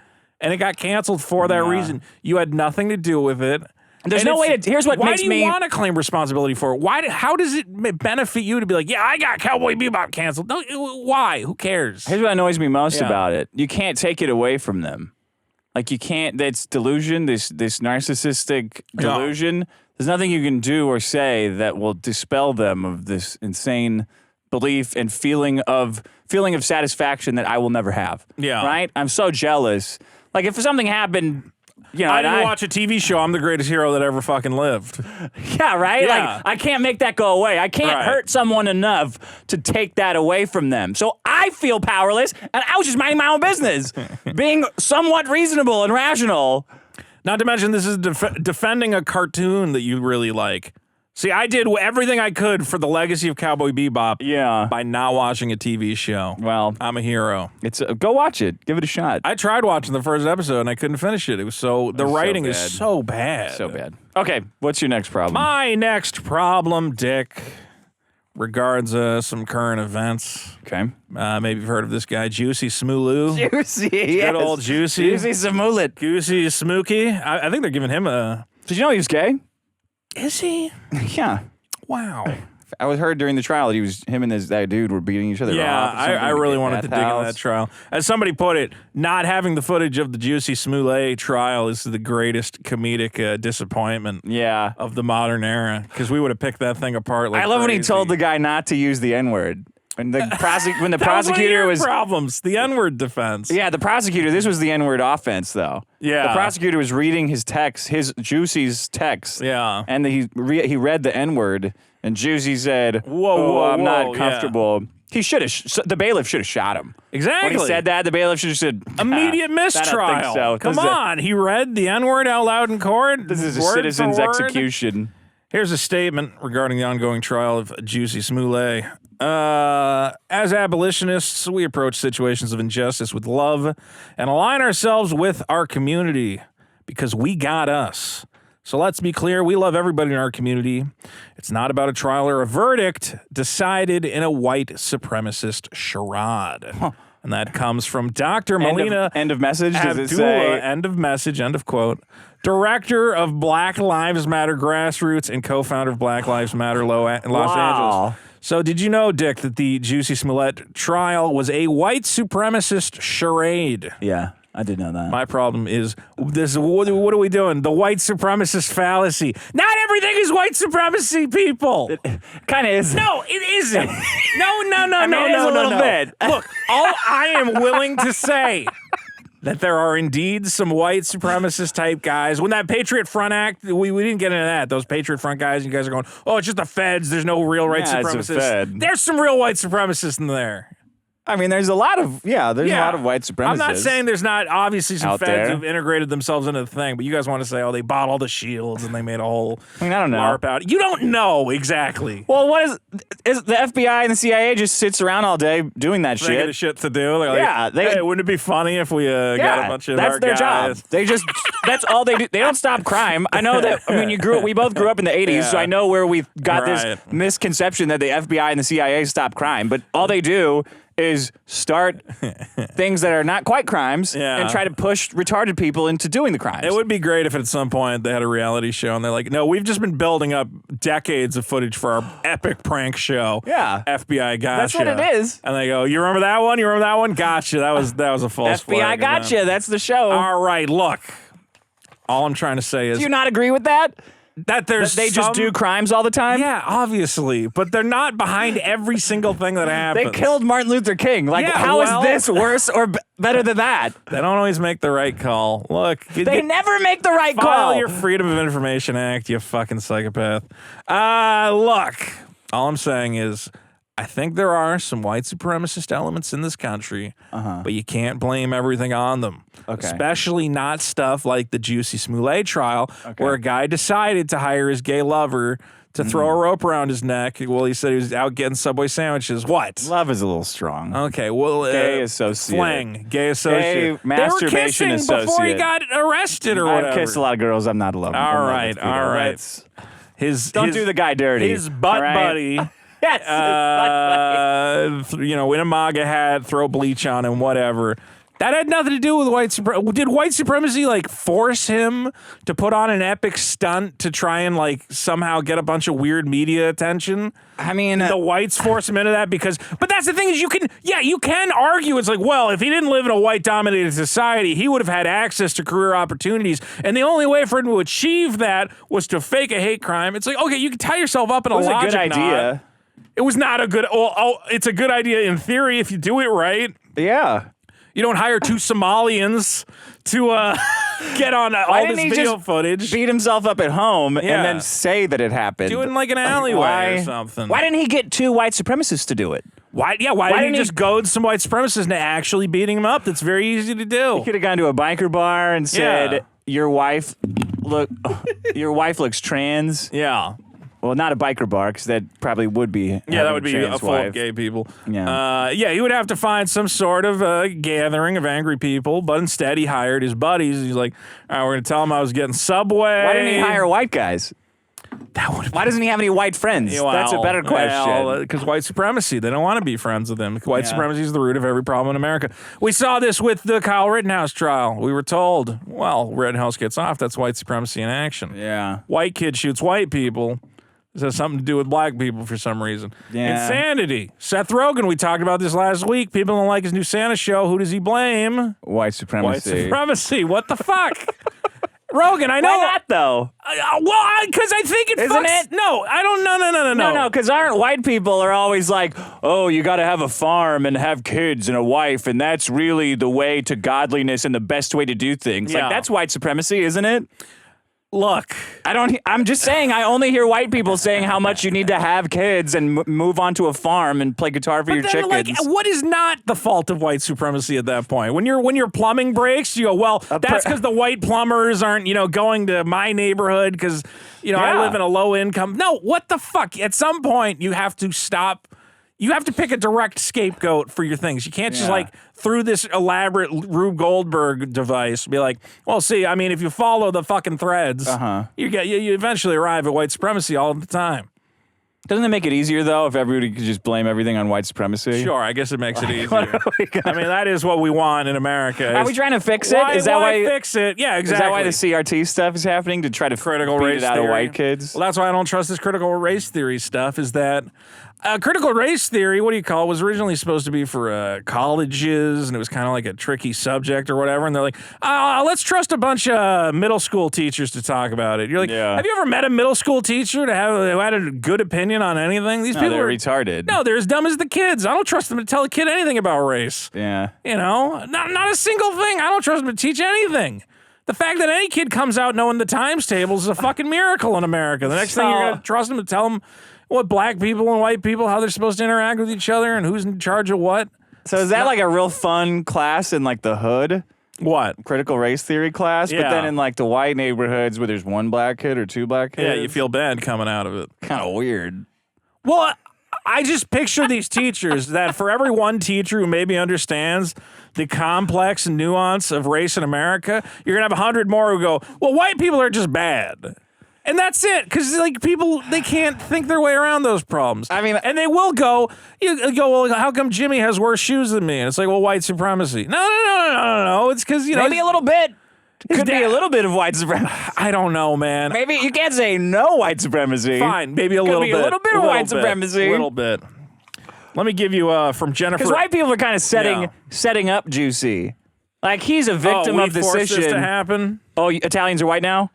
And it got canceled for that reason. You had nothing to do with it. There's And no way to. Here's what why makes do me. you want to claim responsibility for it? How does it benefit you to be like, yeah, I got Cowboy Bebop canceled? No, why? Who cares? Here's what annoys me most Yeah. about it. You can't take it away from them. Like, you can't. That's delusion. This narcissistic delusion. There's nothing you can do or say that will dispel them of this insane belief and feeling of satisfaction that I will never have. Yeah. Right? I'm so jealous. Like, if something happened, you know, I and didn't watch a TV show. I'm the greatest hero that ever fucking lived. Yeah, right? Yeah. Like, I can't make that go away. I can't Right. hurt someone enough to take that away from them. So I feel powerless, and I was just minding my own business, being somewhat reasonable and rational. Not to mention, this is defending a cartoon that you really like. See, I did everything I could for the legacy of Cowboy Bebop Yeah. by not watching a TV show. Well, I'm a hero. it's go watch it. Give it a shot. I tried watching the first episode and I couldn't finish it. It was the writing is bad. so bad. So bad. Okay, what's your next problem? My next problem, Dick, regards some current events. Okay. Maybe you've heard of this guy, Juicy Smollett. Juicy. Good old Juicy. Juicy Smollett. Goosey Smokey. I think they're giving him a... Did you know he was gay? Is he? Yeah. Wow. I was heard during the trial that him and that dude were beating each other Yeah, off. or something I really wanted to dig into house. that trial. As somebody put it, not having the footage of the Juicy Smollett trial is the greatest comedic disappointment Yeah. of the modern era, because we would have picked that thing apart like I love when he crazy. told the guy not to use the N-word. When the, when the That was one of prosecutor your was... problems, the N-word defense. Yeah, the prosecutor, this was the N-word offense, though. Yeah. The prosecutor was reading his text, his Juicy's text. Yeah. And he read the N-word, and Juicy said, Whoa, I'm not yeah. comfortable. He should have, the bailiff should have shot him. Exactly. When he said that, the bailiff should have said, Immediate I mistrial. don't think so. Come on, he read the N-word out loud in court. This is a word citizen's for word. execution. Here's a statement regarding the ongoing trial of Juicy Smollett. As abolitionists, we approach situations of injustice with love and align ourselves with our community because we got us. So let's be clear, we love everybody in our community. It's not about a trial or a verdict decided in a white supremacist charade. And that comes from Dr. Melina End of message? Does it Abdullah, say? end of message, end of quote. Director of Black Lives Matter Grassroots and co-founder of Black Lives Matter Los Wow. Angeles. So did you know, Dick, that the Juicy Smollett trial was a white supremacist charade? Yeah, I did know that. My problem is this. What are we doing? The white supremacist fallacy. Not everything is white supremacy, people. Kind of is. No, it isn't. No. I mean, it is a little bit. Look, all I am willing to say that there are indeed some white supremacist type guys. When that Patriot Front Act, we didn't get into that. Those Patriot Front guys, you guys are going, oh, it's just the feds. There's no real white Yeah, it's a supremacists. fed. There's some real white supremacists in there. I mean, there's a lot of a lot of white supremacists. I'm not saying there's not obviously some out feds there. who've integrated themselves into the thing, but you guys want to say, oh, they bought all the shields and they made a whole I don't know. LARP out. You don't know exactly. Well, what is the FBI and the CIA just sits around all day doing that They got shit? shit to do. They're like, Yeah, hey, wouldn't it be funny if we got a bunch of that's our their guys? job. They just that's all they do. They don't stop crime. I know that. I mean, we both grew up in the '80s, so Yeah. I know where we got Right. this misconception that the FBI and the CIA stop crime, but all they do is start things that are not quite crimes Yeah. and try to push retarded people into doing the crimes. It would be great if at some point they had a reality show and they're like, no, we've just been building up decades of footage for our epic prank show. Yeah. FBI gotcha. That's what it is. And they go, you remember that one? You remember that one? Gotcha. That was a false FBI flag. gotcha. That's the show. All right, look. All I'm trying to say is Do you not agree with that? that there's They just do crimes all the time? Yeah, obviously, but they're not behind every single thing that happens. They killed Martin Luther King. Like, Yeah, how well- is this worse or better than that? They don't always make the right call. Look, They never make the right file call. your Freedom of Information Act, you fucking psychopath. Look, all I'm saying is, I think there are some white supremacist elements in this country, but you can't blame everything on them. Okay. Especially not stuff like the Juicy Smollett trial, where a guy decided to hire his gay lover to throw a rope around his neck while he said he was out getting Subway sandwiches. What? Love is a little strong. Okay, well, Gay associate. flang, gay associate. Gay masturbation they were kissing before he associate. got arrested or whatever. I've kissed a lot of girls. I'm not alone. All right. Don't do the guy dirty. His butt all right? buddy. Yes. In a MAGA hat, throw bleach on him, whatever. That had nothing to do with white supremacy. Did white supremacy force him to put on an epic stunt to try and somehow get a bunch of weird media attention? I mean, The whites force him into that but that's the thing is you can argue it's well, if he didn't live in a white dominated society, he would have had access to career opportunities. And the only way for him to achieve that was to fake a hate crime. It's okay, you can tie yourself up in it was a a logic good idea. knot. It was not a good. It's a good idea in theory if you do it right. Yeah. You don't hire two Somalians to get on all didn't this he video just footage. Beat himself up at home and Yeah. then say that it happened. Do it in an alleyway or something. Why didn't he get two white supremacists to do it? Why didn't he just goad some white supremacists into actually beating him up? That's very easy to do. He could have gone to a biker bar and said, Yeah. your wife looks trans. Yeah. Well, not a biker bar, because that probably would be. Yeah, that would be trans a full wife. of gay people. Yeah. He would have to find some sort of gathering of angry people, but instead he hired his buddies. He's like, all right, we're going to tell him I was getting Subway. Why didn't he hire white guys? Why doesn't he have any white friends? That's a better question. Because white supremacy, they don't want to be friends with him. White supremacy is the root of every problem in America. We saw this with the Kyle Rittenhouse trial. We were told, well, Rittenhouse gets off. That's white supremacy in action. Yeah. White kid shoots white people. This has something to do with black people for some reason. Yeah. Insanity. Seth Rogen, we talked about this last week. People don't like his new Santa show. Who does he blame? White supremacy. White supremacy. What the fuck? Rogan, I know. Why not, though? Because I think it Isn't fucks. it? No, I don't. No. Because aren't white people are always like, oh, you got to have a farm and have kids and a wife, and that's really the way to godliness and the best way to do things. Yeah. That's white supremacy, isn't it? Look, I'm just saying, I only hear white people saying how much you need to have kids and move onto a farm and play guitar for your chickens. what is not the fault of white supremacy at that point? When your plumbing breaks, you go, well, that's because the white plumbers aren't, going to my neighborhood because, I live in a low income. No, what the fuck? At some point, you have to stop. You have to pick a direct scapegoat for your things. You can't just through this elaborate Rube Goldberg device be like, well, see, I mean, if you follow the fucking threads, you eventually arrive at white supremacy all the time. Doesn't it make it easier, though, if everybody could just blame everything on white supremacy? Sure, I guess it makes it easier. I mean, that is what we want in America. Are we trying to fix it? Is that why fix it? Yeah, exactly. Is that why the CRT stuff is happening, to try to critical beat race it out theory. of white kids? Well, that's why I don't trust this critical race theory stuff, is that critical race theory, what do you call it, was originally supposed to be for colleges, and it was kind of like a tricky subject or whatever, and they're like, let's trust a bunch of middle school teachers to talk about it. You're like, have you ever met a middle school teacher who had a good opinion on anything? These people they're are retarded. No, they're as dumb as the kids. I don't trust them to tell a kid anything about race. Yeah. Not a single thing. I don't trust them to teach anything. The fact that any kid comes out knowing the times tables is a fucking miracle in America. The next thing you're going to trust them to tell them what black people and white people, how they're supposed to interact with each other and who's in charge of what. So is that like a real fun class in the hood? What? Critical race theory class? Yeah. But then in the white neighborhoods where there's one black kid or two black kids? Yeah, you feel bad coming out of it. Kind of weird. Well, I just picture these teachers that for every one teacher who maybe understands the complex nuance of race in America, you're going to have 100 more who go, well, white people are just bad. And that's it, because people, they can't think their way around those problems. I mean, and they will go, well, how come Jimmy has worse shoes than me? And it's like, well, white supremacy. No. It's because, maybe a little bit. Could be a little bit of white supremacy. I don't know, man. Maybe you can't say no white supremacy. Fine, maybe a little bit. A little bit of white supremacy. A little bit. Let me give you from Jennifer. Because white people are kind of setting up Juicy. Like, he's a victim of the forced decision. this to happen. Oh, Italians are white now?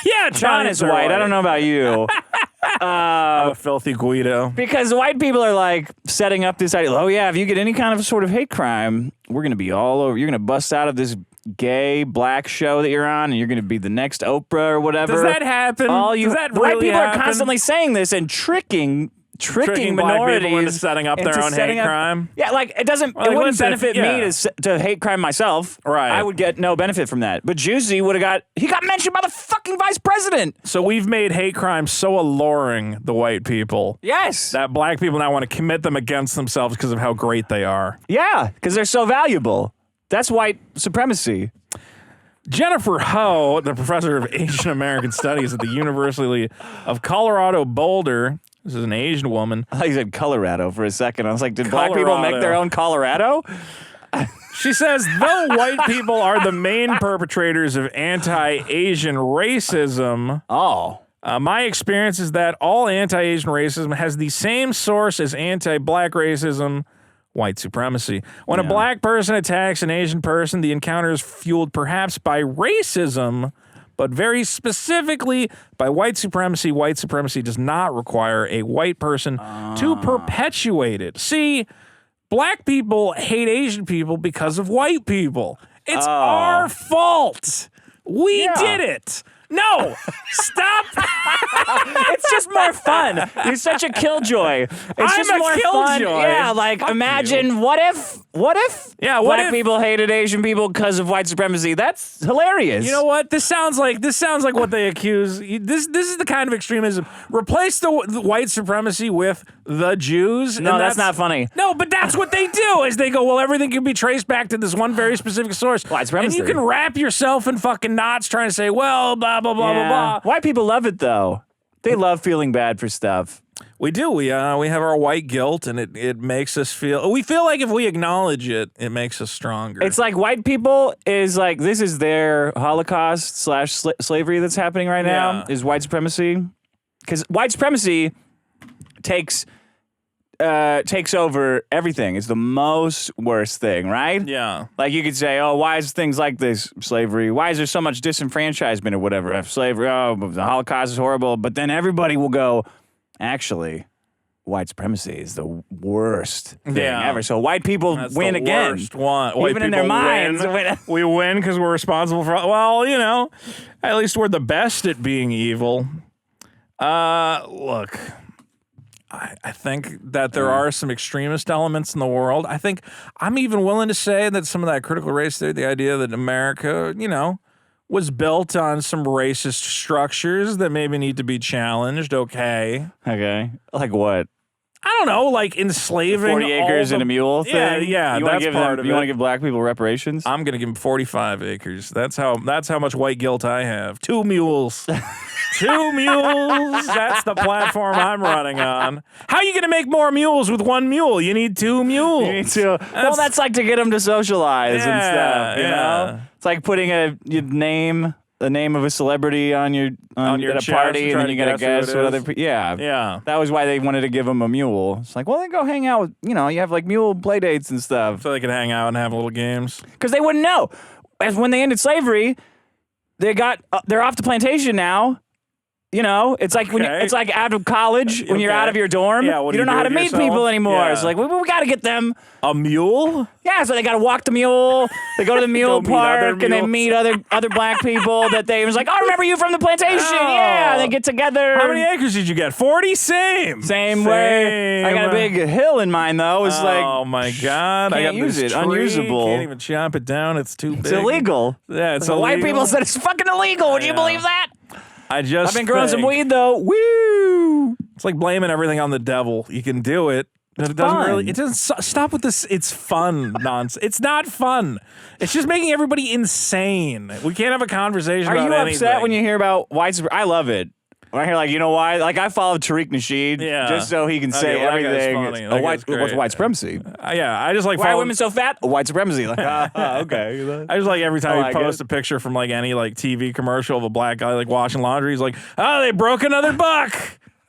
Yeah, John is white. I don't know about you. I'm a filthy Guido. Because white people are like setting up this idea. Oh yeah, if you get any kind of sort of hate crime, we're gonna be all over. You're gonna bust out of this gay black show that you're on, and you're gonna be the next Oprah or whatever. Does that happen? Does that white really people happen? are constantly saying this and tricking Tricking black minorities people into setting up their own hate crime. Yeah, like it doesn't. Well, it wouldn't listen, benefit me to hate crime myself. Right. I would get no benefit from that. But Juicy would have got. He got mentioned by the fucking vice president. So we've made hate crime so alluring, the white people. Yes. That black people now want to commit them against themselves because of how great they are. Yeah, because they're so valuable. That's white supremacy. Jennifer Ho, the professor of Asian American Studies at the University of Colorado Boulder. This is an Asian woman. I thought you said Colorado for a second. I was like, did black people make their own Colorado? She says, though white people are the main perpetrators of anti-Asian racism, my experience is that all anti-Asian racism has the same source as anti-black racism, white supremacy. When a black person attacks an Asian person, the encounter is fueled perhaps by racism, but very specifically by white supremacy. White supremacy does not require a white person to perpetuate it. See, black people hate Asian people because of white people. It's our fault. We did it. No, stop. It's just more fun. You're such a killjoy. It's just more fun. Yeah, like imagine what if black people hated Asian people because of white supremacy? That's hilarious. You know what? This sounds like what they accuse. This is the kind of extremism. Replace the white supremacy with the Jews. No, that's not funny. No, but that's what they do. Is they go, well, everything can be traced back to this one very specific source. White supremacy. And you can wrap yourself in fucking knots trying to say, well, blah blah blah blah blah. White people love it though. They love feeling bad for stuff. We do. We have our white guilt, and it makes us feel. We feel like if we acknowledge it, it makes us stronger. It's like white people is like this is their Holocaust / slavery that's happening right now. Is white supremacy, because white supremacy takes over everything. It's the most worst thing, right? Yeah. Like you could say, oh, why is things like this slavery? Why is there so much disenfranchisement or whatever? Slavery, oh, the Holocaust is horrible. But then everybody will go, actually, white supremacy is the worst thing ever. So white people win again. White Even in their minds. We win because we're responsible for, well, you know, at least we're the best at being evil. Look. I think that there are some extremist elements in the world. I think I'm even willing to say that some of that critical race theory, the idea that America, you know, was built on some racist structures that maybe need to be challenged. Okay. Like what? I don't know, like enslaving 40 acres and a mule thing? Yeah, that's part of it. You want to give black people reparations? I'm going to give them 45 acres. That's how much white guilt I have. 2 mules. 2 mules. That's the platform I'm running on. How are you going to make more mules with 1 mule? You need 2 mules. You need to. Well, that's like to get them to socialize and stuff. You know, it's like putting the name of a celebrity on your at a party, and then you gotta guess what other people. Yeah. That was why they wanted to give them a mule. It's like, well, then go hang out with, you know, you have like mule play dates and stuff, so they can hang out and have little games. Because they wouldn't know. As when they ended slavery, they're off the plantation now. You know, it's like it's like out of college when you're out of your dorm. Yeah, you don't know how to meet people anymore. Yeah. It's like we got to get them a mule. Yeah, so they got to walk the mule. They go to the mule park and they meet other black people that they was like, oh, I remember you from the plantation. Oh. Yeah, they get together. How many acres did you get? 40. Same way. I got a big hill in mine though. It's like, oh my god, I got use this it. tree. Unusable. Can't even chop it down. It's too big. It's illegal. Yeah, it's illegal. White people said it's fucking illegal. Would you believe that? I've been growing some weed though. Woo! It's like blaming everything on the devil. You can do it, but it doesn't really. It doesn't stop with this. It's fun nonsense. It's not fun. It's just making everybody insane. We can't have a conversation. Are about you anything. upset when you hear about white supremacy? I love it. When I hear like, you know why? Like I followed Tariq Nasheed just so he can say everything. What's white supremacy? I just like why are women so fat? White supremacy. Like, okay. I just like every time he posts a picture from like any like TV commercial of a black guy like washing laundry. He's like, oh, they broke another buck.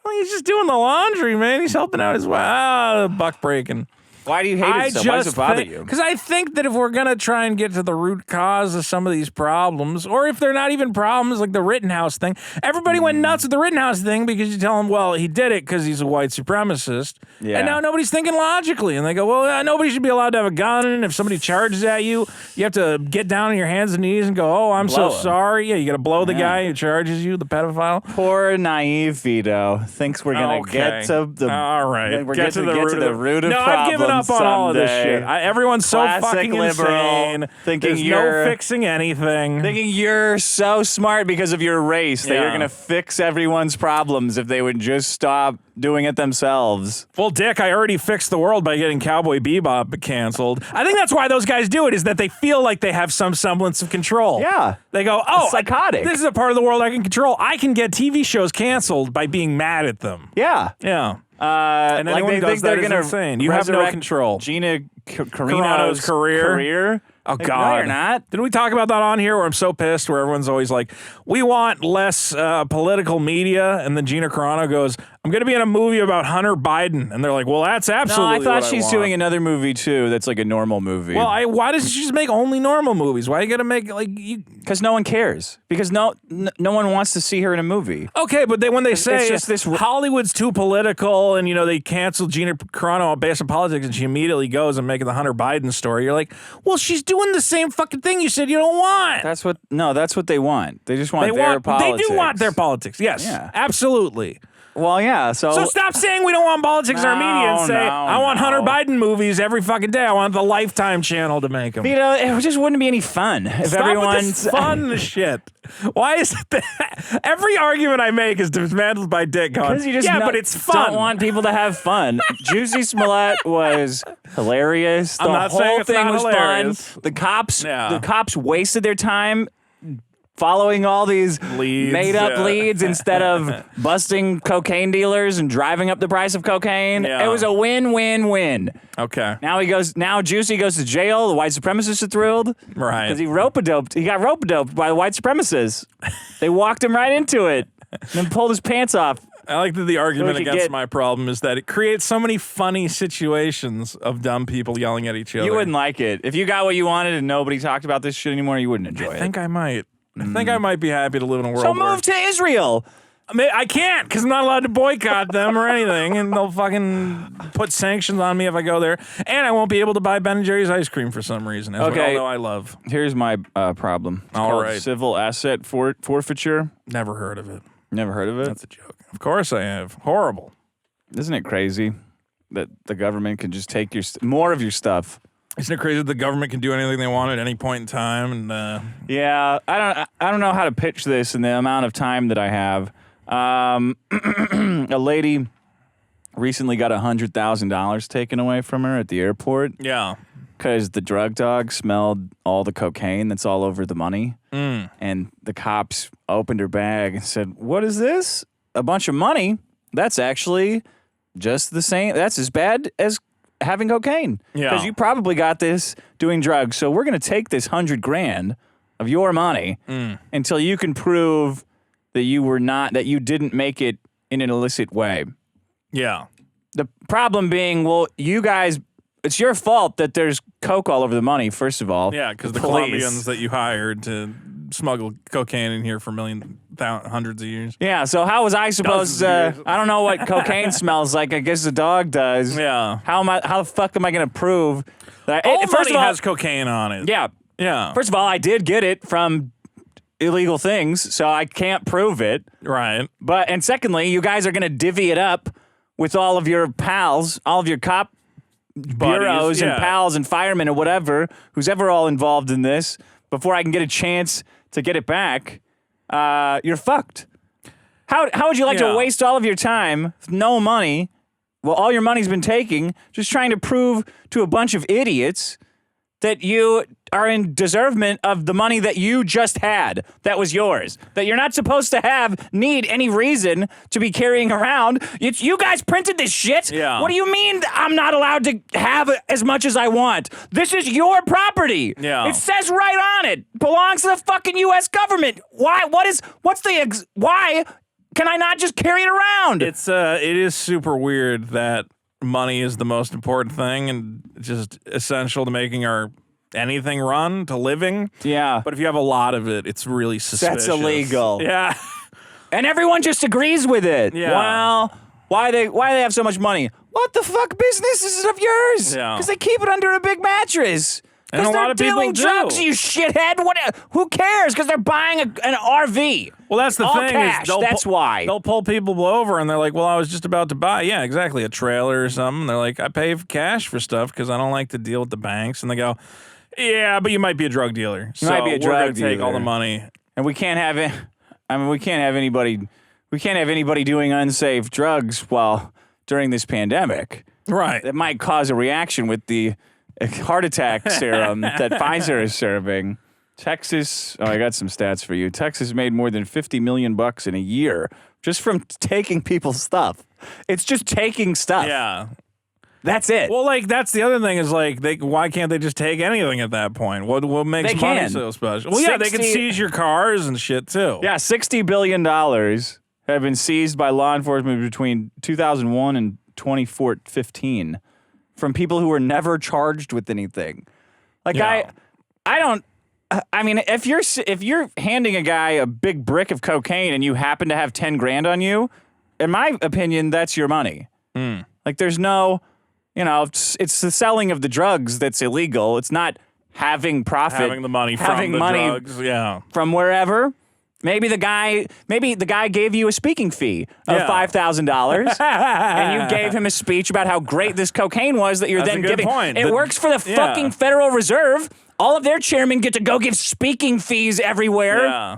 Well, he's just doing the laundry, man. He's helping out his wife. Buck breaking. Why do you hate it so? Why does it bother you? Because I think that if we're going to try and get to the root cause of some of these problems, or if they're not even problems, like the Rittenhouse thing, everybody went nuts with the Rittenhouse thing because you tell them, well, he did it because he's a white supremacist. Yeah. And now nobody's thinking logically. And they go, well, nobody should be allowed to have a gun. And if somebody charges at you, you have to get down on your hands and knees and go, oh, I'm Blow so him. sorry. Yeah, you got to blow the guy who charges you, the pedophile. Poor naive Vito thinks we're gonna get to the. All right, We're get to the root of no, problems. I've given up on all of this shit. Everyone's so Classic fucking liberal, insane. thinking There's you're no fixing anything. Thinking you're so smart because of your race that Yeah. you're gonna fix everyone's problems if they would just stop doing it themselves. Well, Dick, I already fixed the world by getting Cowboy Bebop canceled. I think that's why those guys do it, is that they feel like they have some semblance of control. Yeah. They go, oh, psychotic. This is a part of the world I can control. I can get TV shows canceled by being mad at them. Yeah. Yeah. And anyone they does think that they're is gonna insane. You have no resurrect control. Gina Carano's Carano's career. Oh, Like, God. no, you're not. Didn't we talk about that on here where I'm so pissed where everyone's always like, we want less political media. And then Gina Carano goes, I'm going to be in a movie about Hunter Biden. And they're like, well, that's No, absolutely I thought what she's want. doing another movie too. That's like a normal movie. Well, why doesn't she just make only normal movies? Why you got to make like you? Because no one cares. Because no one wants to see her in a movie. Okay, but when they say just this- Hollywood's too political and, they canceled Gina Carano based on politics and she immediately goes and making the Hunter Biden story, you're like, well, she's doing the same fucking thing you said you don't want. That's what they want. They just want their politics. They do want their politics. Yes, Yeah. absolutely. Well, yeah. So Stop saying we don't want politics in our media and say, I want Hunter Biden movies every fucking day. I want the Lifetime channel to make them. it just wouldn't be any fun if Stop everyone's with this fun shit. Why is it that every argument I make is dismantled by Dick going, Because you just but it's fun. don't want people to have fun. Juicy Smollett was hilarious. I'm The not saying whole it's thing not was hilarious. fun. The Yeah. cops wasted their time following all these Leads, made-up yeah. leads instead of busting cocaine dealers and driving up the price of cocaine. Yeah. It was a win-win-win. Okay. Now Juicy goes to jail. The white supremacists are thrilled. Right. Because he got rope-a-doped by the white supremacists. They walked him right into it and then pulled his pants off. I like that the argument could against get- my problem is that it creates so many funny situations of dumb people yelling at each other. You wouldn't like it. If you got what you wanted and nobody talked about this shit anymore, you wouldn't enjoy I it. think I might. I think I might be happy to live in a world So where move to Israel. I can't because I'm not allowed to boycott them or anything, and they'll fucking put sanctions on me if I go there, and I won't be able to buy Ben & Jerry's ice cream for some reason, as we all know I love. Here's my problem. It's All called right. civil asset forfeiture. Never heard of it. Never heard of it? That's a joke. Of course I have. Horrible. Isn't it crazy that the government can just take more of your stuff? Isn't it crazy that the government can do anything they want at any point in time? And Yeah, I don't know how to pitch this in the amount of time that I have. A lady recently got $100,000 taken away from her at the airport yeah. because the drug dog smelled all the cocaine that's all over the money. And the cops opened her bag and said, "What is this? A bunch of money? That's actually just the same. That's as bad as having cocaine. Yeah. Because you probably got this doing drugs. So we're going to take this $100,000 of your money until you can prove that you didn't make it in an illicit way." Yeah. The problem being, well, you guys, it's your fault that there's coke all over the money, first of all. Yeah, because the police. Colombians that you hired to smuggle cocaine in here for hundreds of years. Yeah, so how was I supposed to, Dozens of years. I don't know what cocaine smells like. I guess the dog does. Yeah. How the fuck am I going to prove that? All first money of all, has cocaine on it. yeah. Yeah. First of all, I did get it from illegal things, so I can't prove it. Right. And secondly, you guys are going to divvy it up with all of your pals, all of your cop bureaus and yeah. pals and firemen or whatever, who's ever all involved in this, before I can get a chance to get it back. You're fucked. How would you like Yeah. to waste all of your time with no money? Well, all your money's been taken, just trying to prove to a bunch of idiots that you are in deservement of the money that you just had, that was yours, that you're not supposed to need any reason to be carrying around. You guys printed this shit. Yeah. What do you mean I'm not allowed to have as much as I want? This is your property. Yeah. It says right on it, belongs to the fucking U.S. government. Why can I not just carry it around? It is super weird that money is the most important thing and just essential to making anything run, to living. Yeah. But if you have a lot of it, it's really suspicious. That's illegal. Yeah. And everyone just agrees with it. Yeah. Well, why do they have so much money? What the fuck business is it of yours? Yeah. Because they keep it under a big mattress. And a Because lot they're of people dealing do. drugs, you shithead. Who cares? Because they're buying an RV. Well, that's the All thing. cash, that's why. They'll pull people over and they're like, well, I was just about to buy. Yeah, exactly. A trailer or something. They're like, I pay cash for stuff because I don't like to deal with the banks. And they go, yeah, but you might be a drug dealer. You might be a drug take all the dealer. money. And we can't have it. I mean, we can't have anybody doing unsafe drugs during this pandemic. Right. That might cause a reaction with the heart attack serum that Pfizer is serving. Texas, I got some stats for you. Texas made more than $50 million in a year just from taking people's stuff. It's just taking stuff. Yeah. That's it. Well, like, that's the other thing is, like, why can't they just take anything at that point? What makes They money can. so special? Well, yeah, they can 60 seize your cars and shit, too. Yeah, $60 billion have been seized by law enforcement between 2001 and 2015 from people who were never charged with anything. Like, Yeah. I mean, if you're handing a guy a big brick of cocaine and you happen to have 10 grand on you, in my opinion, that's your money. Like, there's no, it's the selling of the drugs that's illegal. It's not having profit. Having the money from the drugs, yeah. From wherever. Maybe the guy gave you a speaking fee of Yeah. $5,000, and you gave him a speech about how great this cocaine was that you're That's then a good giving. point. It works for the Yeah. fucking Federal Reserve. All of their chairmen get to go give speaking fees everywhere. Yeah.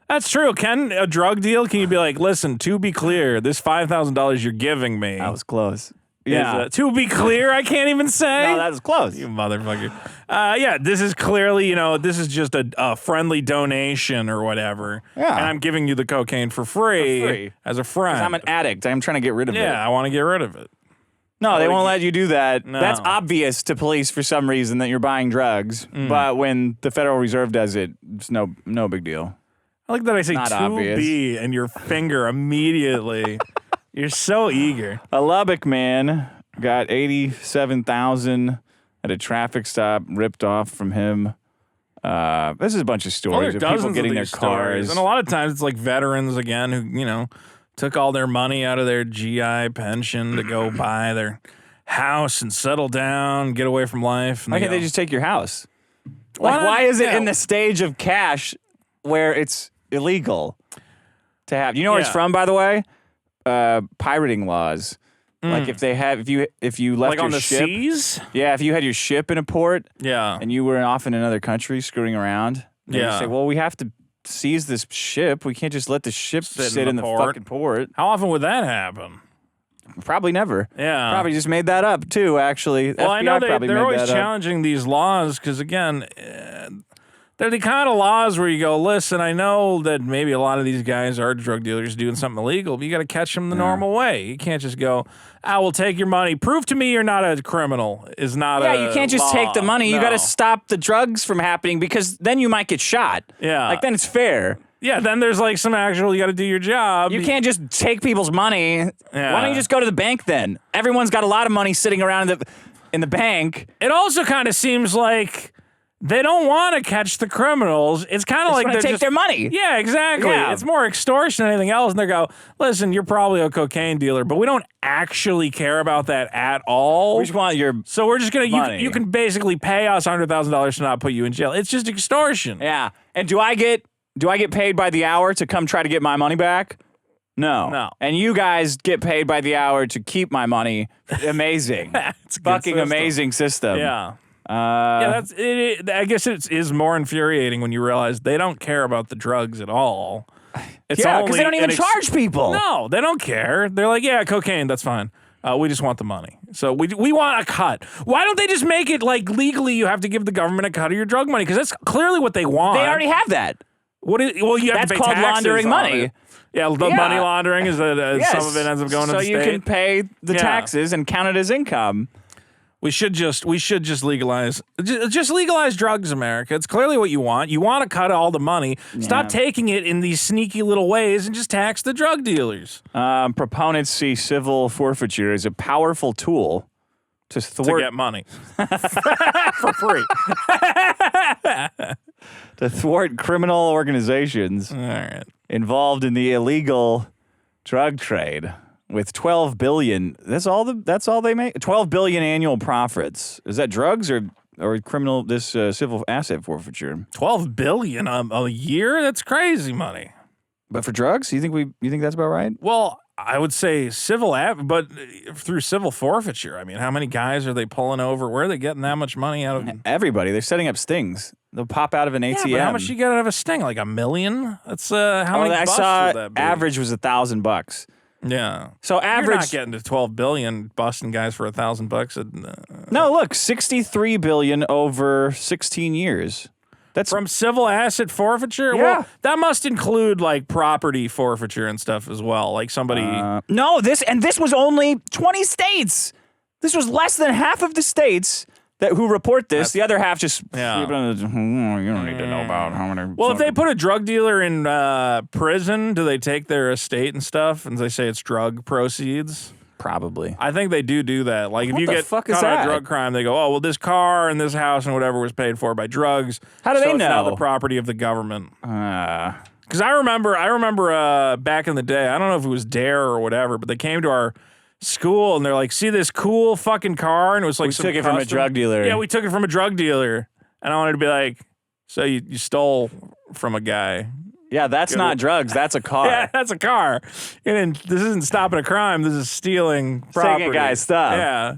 That's true. Can a drug deal, can you be like, listen, to be clear, this $5,000 you're giving me. That was close. is, Yeah. to be clear, I can't even say. No, that was close. You motherfucker. Yeah, this is clearly, this is just a friendly donation or whatever. Yeah. And I'm giving you the cocaine for free as a friend. I'm an addict. I'm trying to get rid of it. I want to get rid of it. No, they won't let you do that. No. That's obvious to police for some reason that you're buying drugs. Mm. But when the Federal Reserve does it, it's no big deal. I like that I say Not to obvious. be and your finger immediately. You're so eager. A Lubbock man got $87,000 at a traffic stop ripped off from him. This is a bunch of stories of people getting their cars. And a lot of times it's like veterans again who, took all their money out of their GI pension to go buy their house and settle down, get away from life. And Why can't go, they just take your house? Why Like, not? why is it Yeah. in the stage of cash where it's illegal to have? You know where it's Yeah. from, by the way? Pirating laws. Like if you left like your on the ship, seas? yeah, if you had your ship in a port Yeah. and you were off in another country screwing around, they Yeah. say, well, we have to seize this ship. We can't just let the ship sit in the port. fucking port. How often would that happen? Probably never. Yeah. Probably just made that up too. Actually, Well, I know FBI probably they're made always that up. challenging these laws because, again, they're the kind of laws where you go, listen, I know that maybe a lot of these guys are drug dealers doing something illegal, but you got to catch them the normal way. You can't just go, I will take your money. Prove to me you're not a criminal is not Yeah, a you can't just law. take the money. You No. got to stop the drugs from happening because then you might get shot. Yeah. Like then it's fair. Yeah, then there's like some actual, you got to do your job. You can't just take people's money. Yeah. Why don't you just go to the bank then? Everyone's got a lot of money sitting around in the bank. It also kind of seems like they don't want to catch the criminals. It's kind of like wanna they're take just, their money. Yeah, exactly. Yeah. It's more extortion than anything else. And they go, listen, you're probably a cocaine dealer, but we don't actually care about that at all. We just want your So we're just going money. to, you can basically pay us $100,000 to not put you in jail. It's just extortion. yeah. And do I get paid by the hour to come try to get my money back? No. And you guys get paid by the hour to keep my money. Amazing. It's a good Fucking system. amazing system. Yeah. Yeah, that's it. I guess it is more infuriating when you realize they don't care about the drugs at all. It's Yeah, because only they don't even an charge people. No, they don't care. They're like, yeah, cocaine, that's fine. We just want the money. So we want a cut. Why don't they just make it like legally you have to give the government a cut of your drug money? Because that's clearly what they want. They already have that. Well, you have That's to pay called taxes laundering on money. it. Yeah, the Yeah. money laundering is that Yes. some of it ends up going to the So you state. can pay the Yeah. taxes and count it as income. We should just legalize drugs, America. It's clearly what you want. You want to cut all the money. Stop taking it in these sneaky little ways and just tax the drug dealers. Proponents see civil forfeiture as a powerful tool to get money for free. To thwart criminal organizations involved in the illegal drug trade. With $12 billion, that's all they make. $12 billion annual profits. Is that drugs or criminal? This civil asset forfeiture. $12 billion a year. That's crazy money. But for drugs, you think that's about right? Well, I would say but through civil forfeiture. I mean, how many guys are they pulling over? Where are they getting that much money out of? Everybody. They're setting up stings. They'll pop out of an ATM. Yeah, but how much you get out of a sting? Like $1 million? That's how many? I busts saw would that be? average was $1,000. Yeah. So average. You're not getting to $12 billion busting guys for $1,000. No, look, $63 billion over 16 years. That's from civil asset forfeiture. Yeah. Well, that must include like property forfeiture and stuff as well. Like somebody. No, this was only 20 states. This was less than half of the states who report this. The other half just. Yeah. You don't need to know about how many. Well, if they put a drug dealer in prison, do they take their estate and stuff and they say it's drug proceeds? Probably. I think they do that. Like if you get fuck caught is on that? a drug crime, they go, oh, well, this car and this house and whatever was paid for by drugs. How do they It's now know? the property of the government. Because I remember back in the day, I don't know if it was DARE or whatever, but they came to our school and they're like, see this cool fucking car? And it was like We took it from a drug dealer. Yeah, we took it from a drug dealer. And I wanted to be like, so you stole from a guy. Yeah, that's not drugs. That's a car. Yeah, that's a car. And this isn't stopping a crime. This is stealing property. Taking a guy's stuff. Yeah.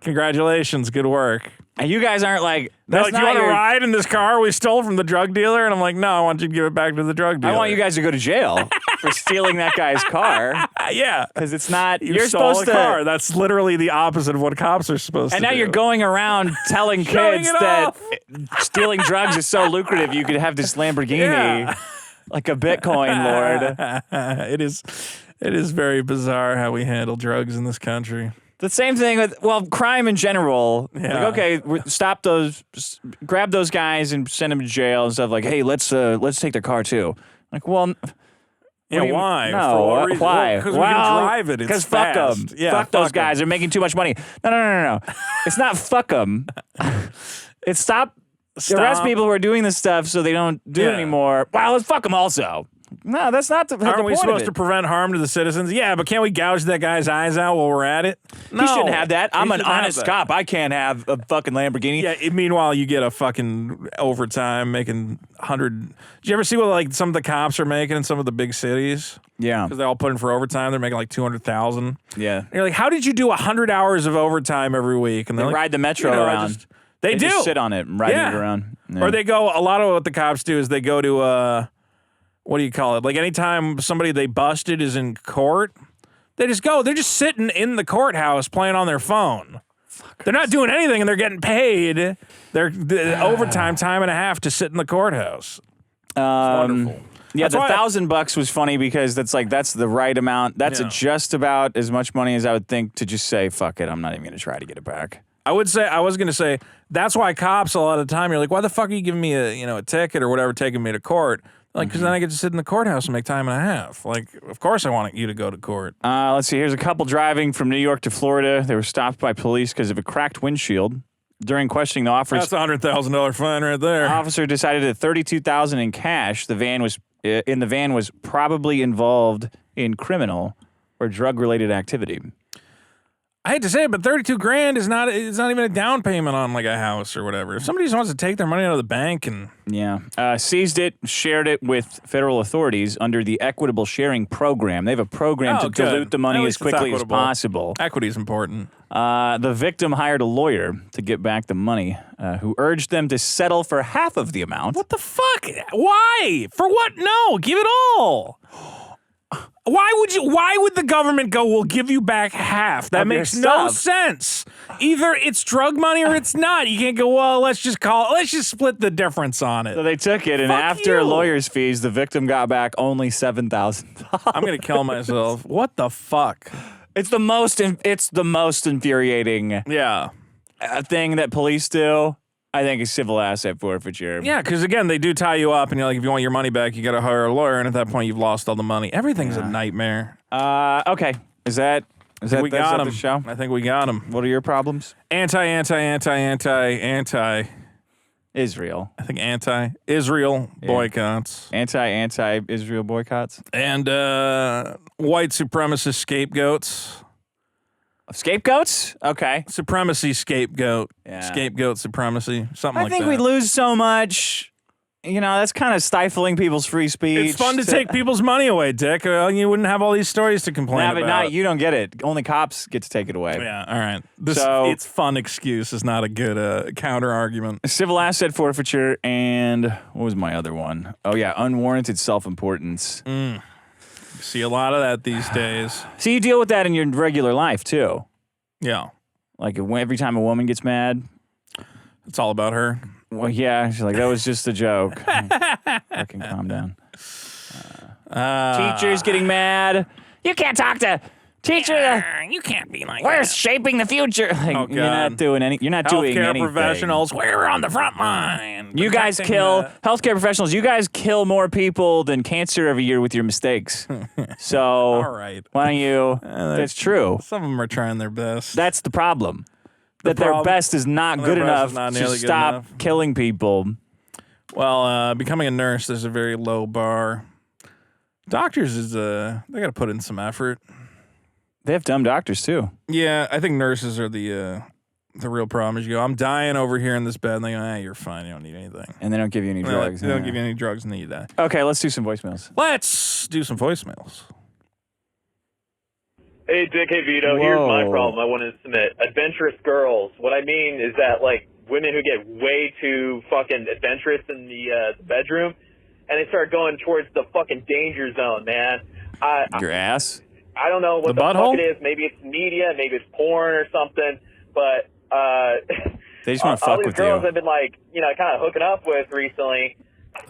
Congratulations. Good work. And you guys aren't like, They're that's like, not you want to your- ride in this car we stole from the drug dealer? And I'm like, no, I want you to give it back to the drug dealer. I want you guys to go to jail for stealing that guy's car. Yeah. Because it's not, You you're stole supposed a to. car. That's literally the opposite of what cops are supposed And to now do. you're going around telling Showing kids it that off. stealing drugs is so lucrative you could have this Lamborghini Yeah. like a Bitcoin lord. It is very bizarre how we handle drugs in this country. The same thing with, crime in general. Yeah. Like, okay, stop those, grab those guys and send them to jail and stuff. Like, hey, let's take their car too. Like, well, Yeah, why? No, For what reason? why? Because we can drive it. It's Because fuck fast. them. Yeah, fuck those 'em. guys. They're making too much money. No. It's not fuck them. It's stop. Arrest people who are doing this stuff so they don't do it anymore. Well, let's fuck them also. No, that's not the Aren't point we of supposed it. to prevent harm to the citizens? Yeah, but can't we gouge that guy's eyes out while we're at it? No. He shouldn't have that. I'm He an shouldn't have honest that. cop. I can't have a fucking Lamborghini. Yeah, meanwhile, you get a fucking overtime making 100. Did you ever see what like some of the cops are making in some of the big cities? Yeah. Because they all put in for overtime. They're making like 200,000. Yeah. And you're like, how did you do 100 hours of overtime every week? And They they're like, ride the metro around. They do. Just sit on it and ride it around. Yeah. Or they go, a lot of what the cops do is they go to, what do you call it? Like anytime somebody they busted is in court, they just go. They're just sitting in the courthouse playing on their phone. They're not doing anything and they're getting paid. They're overtime time and a half to sit in the courthouse. It's wonderful. Yeah, That's the why $1,000 was funny because that's the right amount. That's Yeah. just about as much money as I would think to just say, fuck it, I'm not even going to try to get it back. I was going to say, that's why cops a lot of the time, you're like, why the fuck are you giving me a ticket or whatever, taking me to court? Like, because then I get to sit in the courthouse and make time and a half. Like, of course I want you to go to court. Let's see. Here's a couple driving from New York to Florida. They were stopped by police because of a cracked windshield. During questioning, the That's a $100,000 fine right there. officer decided that $32,000 in cash. The van was probably involved in criminal or drug-related activity. I hate to say it, but 32 grand is not. It's not even a down payment on like a house or whatever. If somebody just wants to take their money out of the bank and Seized it, shared it with federal authorities under the Equitable Sharing Program. They have a program to good. dilute the money At as least it's quickly as equitable. possible. equity is important. The victim hired a lawyer to get back the money, who urged them to settle for half of the amount. What the fuck? Why? For what? No, give it all. Why would the government go, we'll give you back half? That Of your makes no stuff. sense. Either it's drug money or it's not. You can't go, well, let's just split the difference on So it. they took it, and Fuck after you. lawyer's fees, the victim got back only $7,000. I'm going to kill myself. What the fuck? It's the most infuriating. Yeah. a thing that police do, I think is civil asset forfeiture. Yeah, because again, they do tie you up, and you're like, if you want your money back, you got to hire a lawyer, and at that point, you've lost all the money. Everything's a nightmare. Okay. Is that we got him. the show? I think we got him. What are your problems? Anti. Israel. I think anti-Israel boycotts. Anti-Israel boycotts. And white supremacist scapegoats. Scapegoats? Okay. Supremacy scapegoat. Yeah. Scapegoat supremacy. Something like that. I think we lose so much. You know, that's kind of stifling people's free speech. It's fun to take people's money away, Dick. You wouldn't have all these stories to complain about. But not, you don't get it. Only cops get to take it away. Yeah, all right. It's fun excuse is not a good counter argument. Civil asset forfeiture and what was my other one? Oh, yeah, unwarranted self-importance. See a lot of that these days. So you deal with that in your regular life, too. Yeah. Like every time a woman gets mad. It's all about her. Well, yeah, she's like, that was just a joke. Fucking calm down. Teachers getting mad. You can't talk to teacher. You can't be like We're shaping the future. Like, you're not doing anything. Healthcare professionals, we're on the front line. You guys kill healthcare professionals. You guys kill more people than cancer every year with your mistakes. So, all right. Why don't you? That's true. Some of them are trying their best. That's the problem. Their best is not good enough to stop killing people. Well, becoming a nurse is a very low bar. Doctors is they got to put in some effort. They have dumb doctors too. Yeah, I think nurses are the real problem. Is you go, I'm dying over here in this bed, and they go, you're fine, you don't need anything. And they don't give you any drugs. They don't give you any drugs, and then you die. Okay, let's do some voicemails. Let's do some voicemails. Hey, Dick, hey, Vito, here's my problem I want to submit. Adventurous girls. What I mean is that, like, women who get way too fucking adventurous in the bedroom, and they start going towards the fucking danger zone, man. Your ass? I don't know what the fuck it is. Maybe it's media, maybe it's porn or something, but they just want to fuck with you. All these girls I've been, like, you know, kind of hooking up with recently,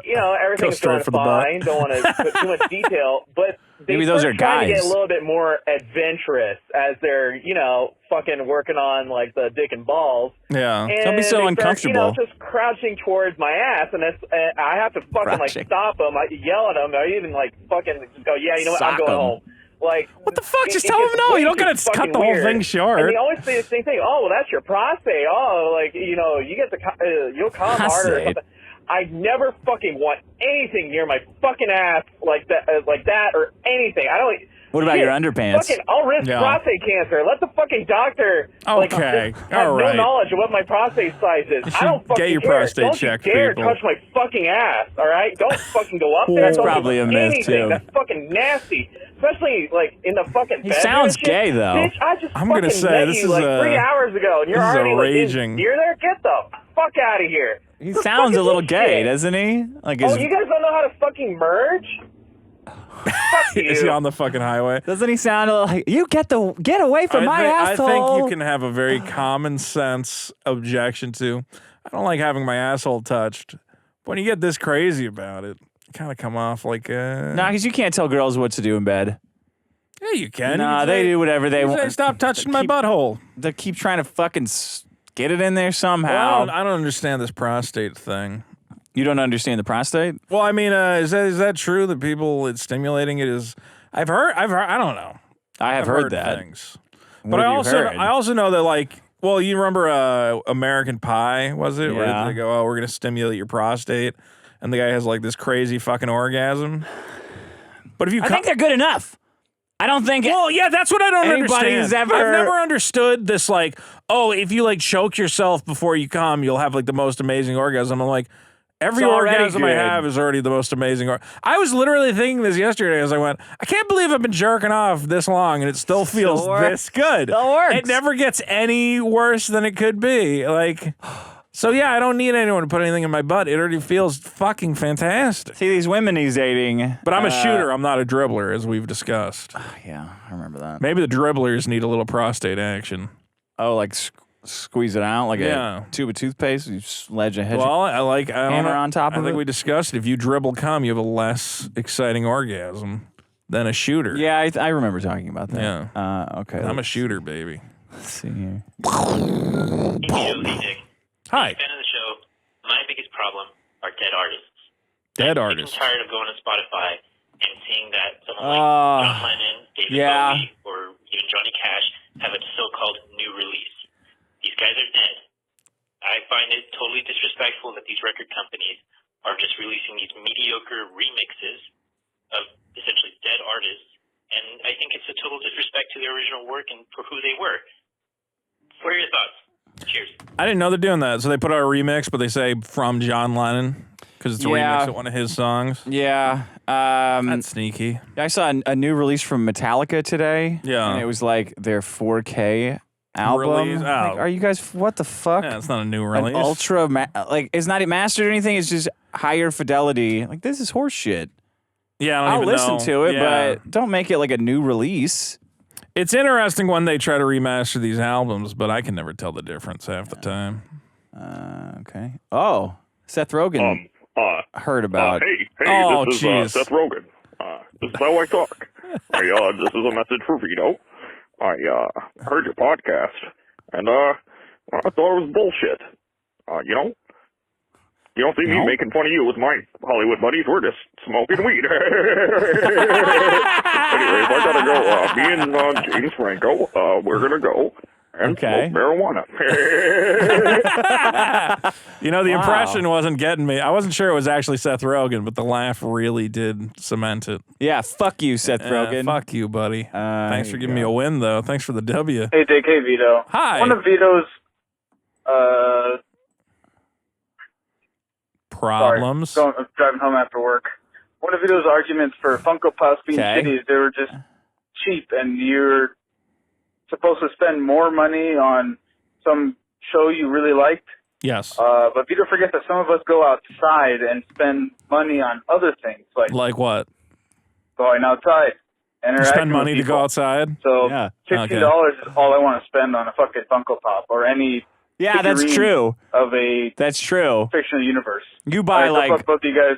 you know, everything's going fine. Don't want to put too much detail, but maybe those are guys. To get a little bit more adventurous as they're, you know, fucking working on, like, the dick and balls. Yeah. And don't be so uncomfortable. You know, just crouching towards my ass, and I have to fucking, like, stop them. I yell at them. I even, like, fucking just go, yeah, you know what, I'm going home. Like, what the fuck? Just tell them no. You don't gotta cut the whole thing short. And they always say the same thing. Oh, well, that's your prostate. Oh, like, you know, you get you'll come harder or something. I never fucking want anything near my fucking ass like that or anything. I don't. What about your underpants? Fucking, I'll risk prostate cancer. Let the fucking doctor. Okay, have no knowledge of what my prostate size is. I don't fucking get your care. prostate checked, Don't you dare people. touch my fucking ass. All right, don't fucking go up there. That's don't probably a myth anything. too. That's fucking nasty. Especially like in the fucking. He sounds gay though. Bitch, I just I'm gonna say met this you is like 3 hours ago, and you're already raging. Like, you're there. Get the fuck out of here. He sounds a little gay, doesn't he? Like, you guys don't know how to fucking merge? Fuck you. Is he on the fucking highway? Doesn't he sound like you get away from my asshole? I think you can have a very common sense objection to. I don't like having my asshole touched. When you get this crazy about it, you kind of come off like Nah, because you can't tell girls what to do in bed. Yeah, you can. Nah, they do whatever they want. Stop touching my butthole. They keep trying to fucking get it in there somehow. Well, I don't understand this prostate thing. You don't understand the prostate? Well, I mean, is that true that it's stimulating it is? I've heard. I don't know. I've heard that. Things. But I also know that, like, well, you remember American Pie, was it? Yeah. Where they go, oh, we're gonna stimulate your prostate, and the guy has like this crazy fucking orgasm. But if you, I think they're good enough. I don't think. Well, yeah, that's what I don't understand. I've never understood this. Like, oh, if you like choke yourself before you come, you'll have like the most amazing orgasm. I'm like. Every orgasm I have is already the most amazing. I was literally thinking this yesterday as I went, I can't believe I've been jerking off this long and it still feels this good. Still works. It never gets any worse than it could be. Like, so yeah, I don't need anyone to put anything in my butt. It already feels fucking fantastic. See, these women he's dating. But I'm a shooter. I'm not a dribbler, as we've discussed. Yeah, I remember that. Maybe the dribblers need a little prostate action. Oh, like squeeze it out like a tube of toothpaste. You sledge a hedge. Well, I don't hammer know. on top of it. I think we discussed it. If you dribble cum, you have a less exciting orgasm than a shooter. Yeah, I remember talking about that. Yeah. Okay. I'm a shooter, baby. Let's see here. Hey, Dick. Hi. Fan of the show. My biggest problem are dead artists. Dead I'm artists. tired of going to Spotify and seeing that someone like John Lennon, David Bowie, or even Johnny Cash have a so-called new release. These guys are dead. I find it totally disrespectful that these record companies are just releasing these mediocre remixes of essentially dead artists, and I think it's a total disrespect to their original work and for who they were. What are your thoughts? Cheers. I didn't know they're doing that. So they put out a remix, but they say from John Lennon because it's a remix of one of his songs. Yeah. That's sneaky. I saw a new release from Metallica today. Yeah. And it was like their 4K album. Release? Like, Oh. are you guys, what the fuck? Yeah, it's not a new An release. ultra, like, it's not mastered or anything. It's just higher fidelity. Like, this is horse shit. Yeah, I don't I'll even listen know. to it, Yeah. but don't make it like a new release. It's interesting when they try to remaster these albums, but I can never tell the difference half the time. Okay. Oh, Seth Rogen heard about. Hey, Oh, this is jeez. Seth Rogen. This is how I talk. This is a message for Vito. I heard your podcast, and I thought it was bullshit. You know? You don't see me making fun of you with my Hollywood buddies. We're just smoking weed. Anyways, I gotta go. Me and James Franco, we're gonna go and smoke marijuana. You know, the impression wasn't getting me. I wasn't sure it was actually Seth Rogen, but the laugh really did cement it. Yeah, fuck you, Seth Rogen. Fuck you, buddy. Thanks for giving me a win, though. Thanks for the W. Hey, Dick. Hey, Vito. Hi. One of Vito's problems. Sorry, I'm driving home after work. One of Vito's arguments for Funko Pops being shitty is they were just cheap, and you're supposed to spend more money on some show you really liked. Yes. But Vito forgets that some of us go outside and spend money on other things, like what? going outside. You spend money to go outside? So $15 is all I want to spend on a fucking Funko Pop or any. Yeah, that's true. Of a that's true fictional universe. You buy both you guys.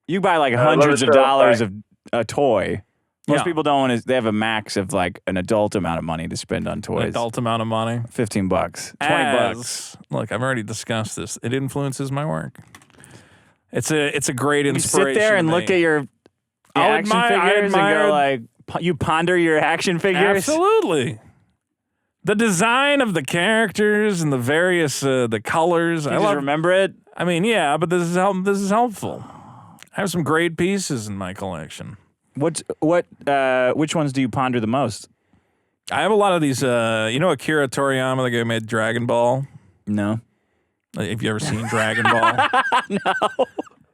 You buy like hundreds of dollars of a toy. Most people don't want to. They have a max of like an adult amount of money to spend on toys. An adult amount of money. $15, $20. Look, I've already discussed this. It influences my work. It's a great inspiration. You sit there and look at your action figures and go like, you ponder your action figures. Absolutely. The design of the characters and the various the colors. I just remember it. I mean, yeah, but this is helpful. I have some great pieces in my collection. Which ones do you ponder the most? I have a lot of these. You know Akira Toriyama, the guy who made Dragon Ball? No. Have you ever seen Dragon Ball? No.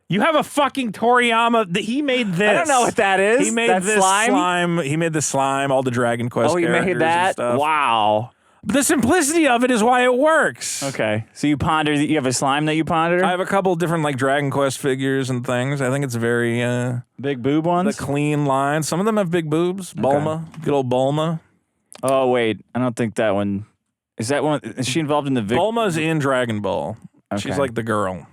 You have a fucking Toriyama. He made this. I don't know what that is. He made that this slime. He made the slime, all the Dragon Quest characters. Oh, he made that? And stuff. Wow. But the simplicity of it is why it works. Okay. So you ponder, you have a slime that you ponder? I have a couple different like Dragon Quest figures and things. I think it's very big boob ones? The clean line. Some of them have big boobs. Bulma. Good old Bulma. Oh, wait. I don't think that one. Is that one? Is she involved in the Bulma's in Dragon Ball. Okay. She's like the girl.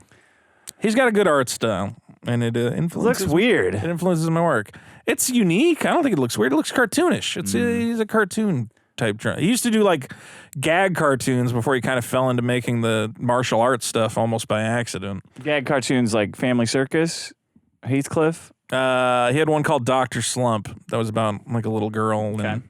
He's got a good art style, and it influences. Looks weird. It influences my work. It's unique. I don't think it looks weird. It looks cartoonish. He's a cartoon type. He used to do like gag cartoons before he kind of fell into making the martial arts stuff almost by accident. Gag cartoons like Family Circus, Heathcliff. He had one called Dr. Slump that was about like a little girl and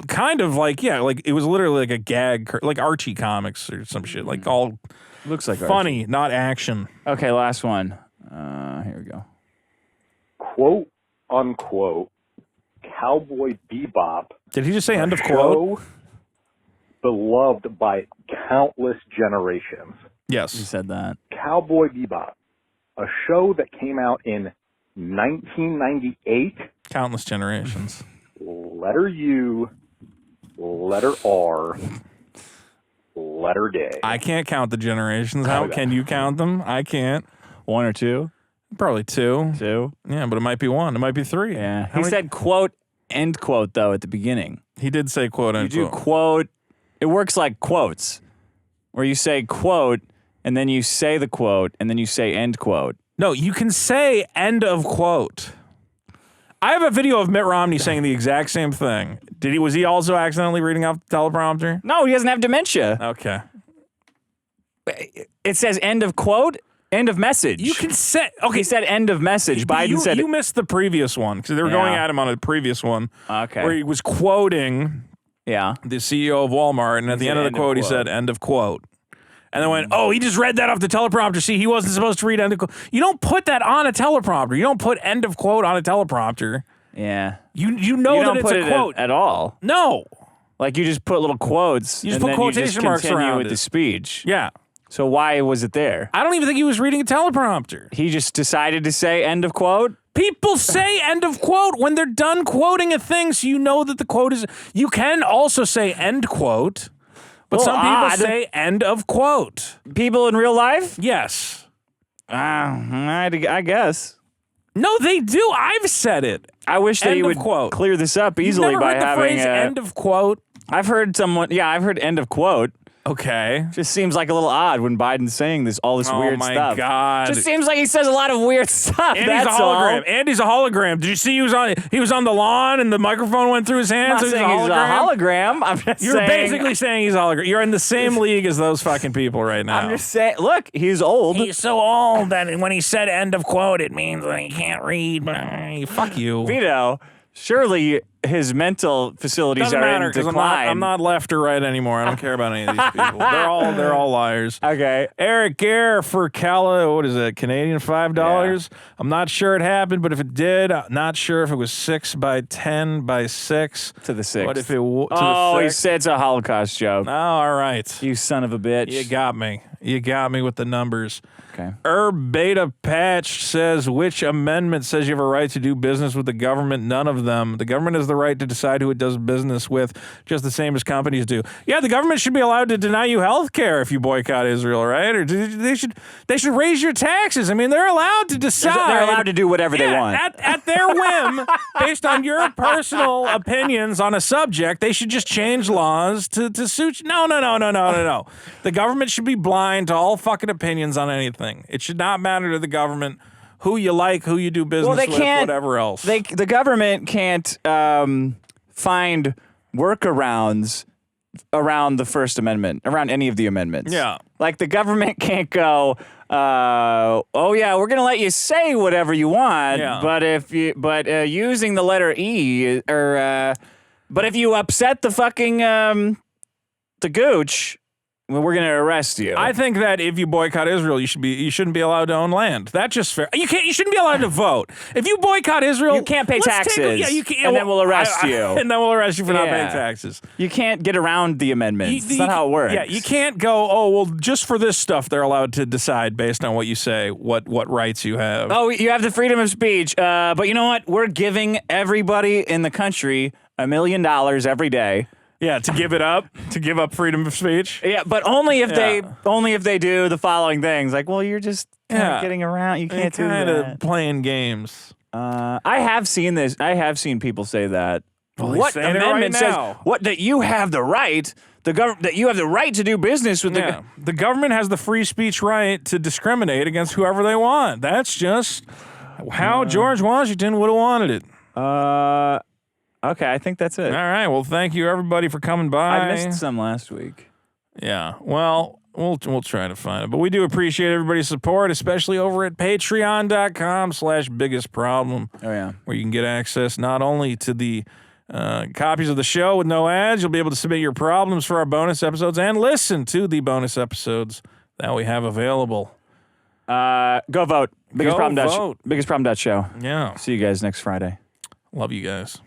kind of like like it was literally like a gag like Archie comics or some shit like all. Looks like funny, Archie. not action. Okay, last one. Here we go. Quote unquote, Cowboy Bebop. Did he just say end of quote? Beloved by countless generations. Yes. He said that. Cowboy Bebop, a show that came out in 1998. Countless generations. Letter U, letter R, letter day. I can't count the generations. How can you count them? I can't. One or two? Probably two. Two? Yeah, but it might be one. It might be three. Yeah. He said quote, end quote, though, at the beginning. He did say quote, end quote. You do quote. It works like quotes, where you say quote, and then you say the quote, and then you say end quote. No, you can say end of quote. I have a video of Mitt Romney saying the exact same thing. Was he also accidentally reading off the teleprompter? No, he doesn't have dementia. Okay. It says end of quote, end of message. You can say, okay. He said end of message. Biden said you missed the previous one because they were going at him on a previous one. Okay. Where he was quoting the CEO of Walmart, and at the end of the quote, he said end of quote. And then went, oh, he just read that off the teleprompter. See, he wasn't supposed to read end of quote. You don't put that on a teleprompter. You don't put end of quote on a teleprompter. Yeah. You know that it's a quote. At all. No. Like you just put little quotes. You just put quotation marks around with the speech. Yeah. So why was it there? I don't even think he was reading a teleprompter. He just decided to say end of quote? People say end of quote when they're done quoting a thing, so you know that the quote is... You can also say end quote, but some people say end of quote. People in real life? Yes. I guess. No, they do. I've said it. I wish that you would clear this up easily by having... You've never heard the phrase end of quote? I've heard someone... Yeah, I've heard end of quote. Okay. Just seems like a little odd when Biden's saying all this weird stuff. Oh my God. Just seems like he says a lot of weird stuff. Andy's a hologram. Andy's a hologram. Did you see he was on the lawn and the microphone went through his hands? I'm not saying he's a hologram. I'm just You're basically saying he's a hologram. You're in the same league as those fucking people right now. I'm just saying, look, he's old. He's so old that when he said end of quote, it means that he can't read. Fuck you. Vito, surely his mental facilities are in decline. I'm not left or right anymore. I don't care about any of these people. They're all liars. Okay. Eric Gare for what is it, Canadian $5? Yeah. I'm not sure it happened, but if it did, I'm not sure if it was 6 by 10 by 6. To the 6. What if it to the 6? He 6? said it's a Holocaust joke. Oh, all right. You son of a bitch. You got me. You got me with the numbers. Okay. Beta Patch says, which amendment says you have a right to do business with the government? None of them. The government has the right to decide who it does business with, just the same as companies do. Yeah, the government should be allowed to deny you health care if you boycott Israel, right? Or they should raise your taxes. I mean, they're allowed to decide. They're allowed to do whatever they want. At their whim, based on your personal opinions on a subject, they should just change laws to suit you. No. The government should be blind to all fucking opinions on anything. It should not matter to the government who you like, who you do business with, whatever else. The government can't find workarounds around the First Amendment, around any of the amendments. Yeah. Like the government can't go, oh yeah, we're gonna let you say whatever you want, but using the letter E but if you upset the fucking the gooch, well, we're going to arrest you. I think that if you boycott Israel, you shouldn't be allowed to own land. That's just fair. You shouldn't be allowed to vote. If you boycott Israel, you can't pay taxes. And then we'll arrest you. And then we'll arrest you for not paying taxes. You can't get around the amendments. That's not how it works. Yeah, you can't go, oh, well, just for this stuff, they're allowed to decide based on what you say, what rights you have. Oh, you have the freedom of speech. But you know what? We're giving everybody in the country $1 million every day. Yeah, to give it up, to give up freedom of speech. Yeah, but only if they do the following things. Like, well, you're just getting around. You can't do that. Kind of playing games. I have seen this. I have seen people say that. Well, what amendment says that you have the right? That you have the right to do business with the government has the free speech right to discriminate against whoever they want. That's just how George Washington would have wanted it. Okay, I think that's it. All right. Well, thank you everybody for coming by. I missed some last week. Yeah. Well, we'll try to find it, but we do appreciate everybody's support, especially over at patreon.com/biggestproblem. Oh yeah, where you can get access not only to the copies of the show with no ads, you'll be able to submit your problems for our bonus episodes and listen to the bonus episodes that we have available. Go vote. Biggestproblem.show. Biggestproblem.show. Yeah. See you guys next Friday. Love you guys.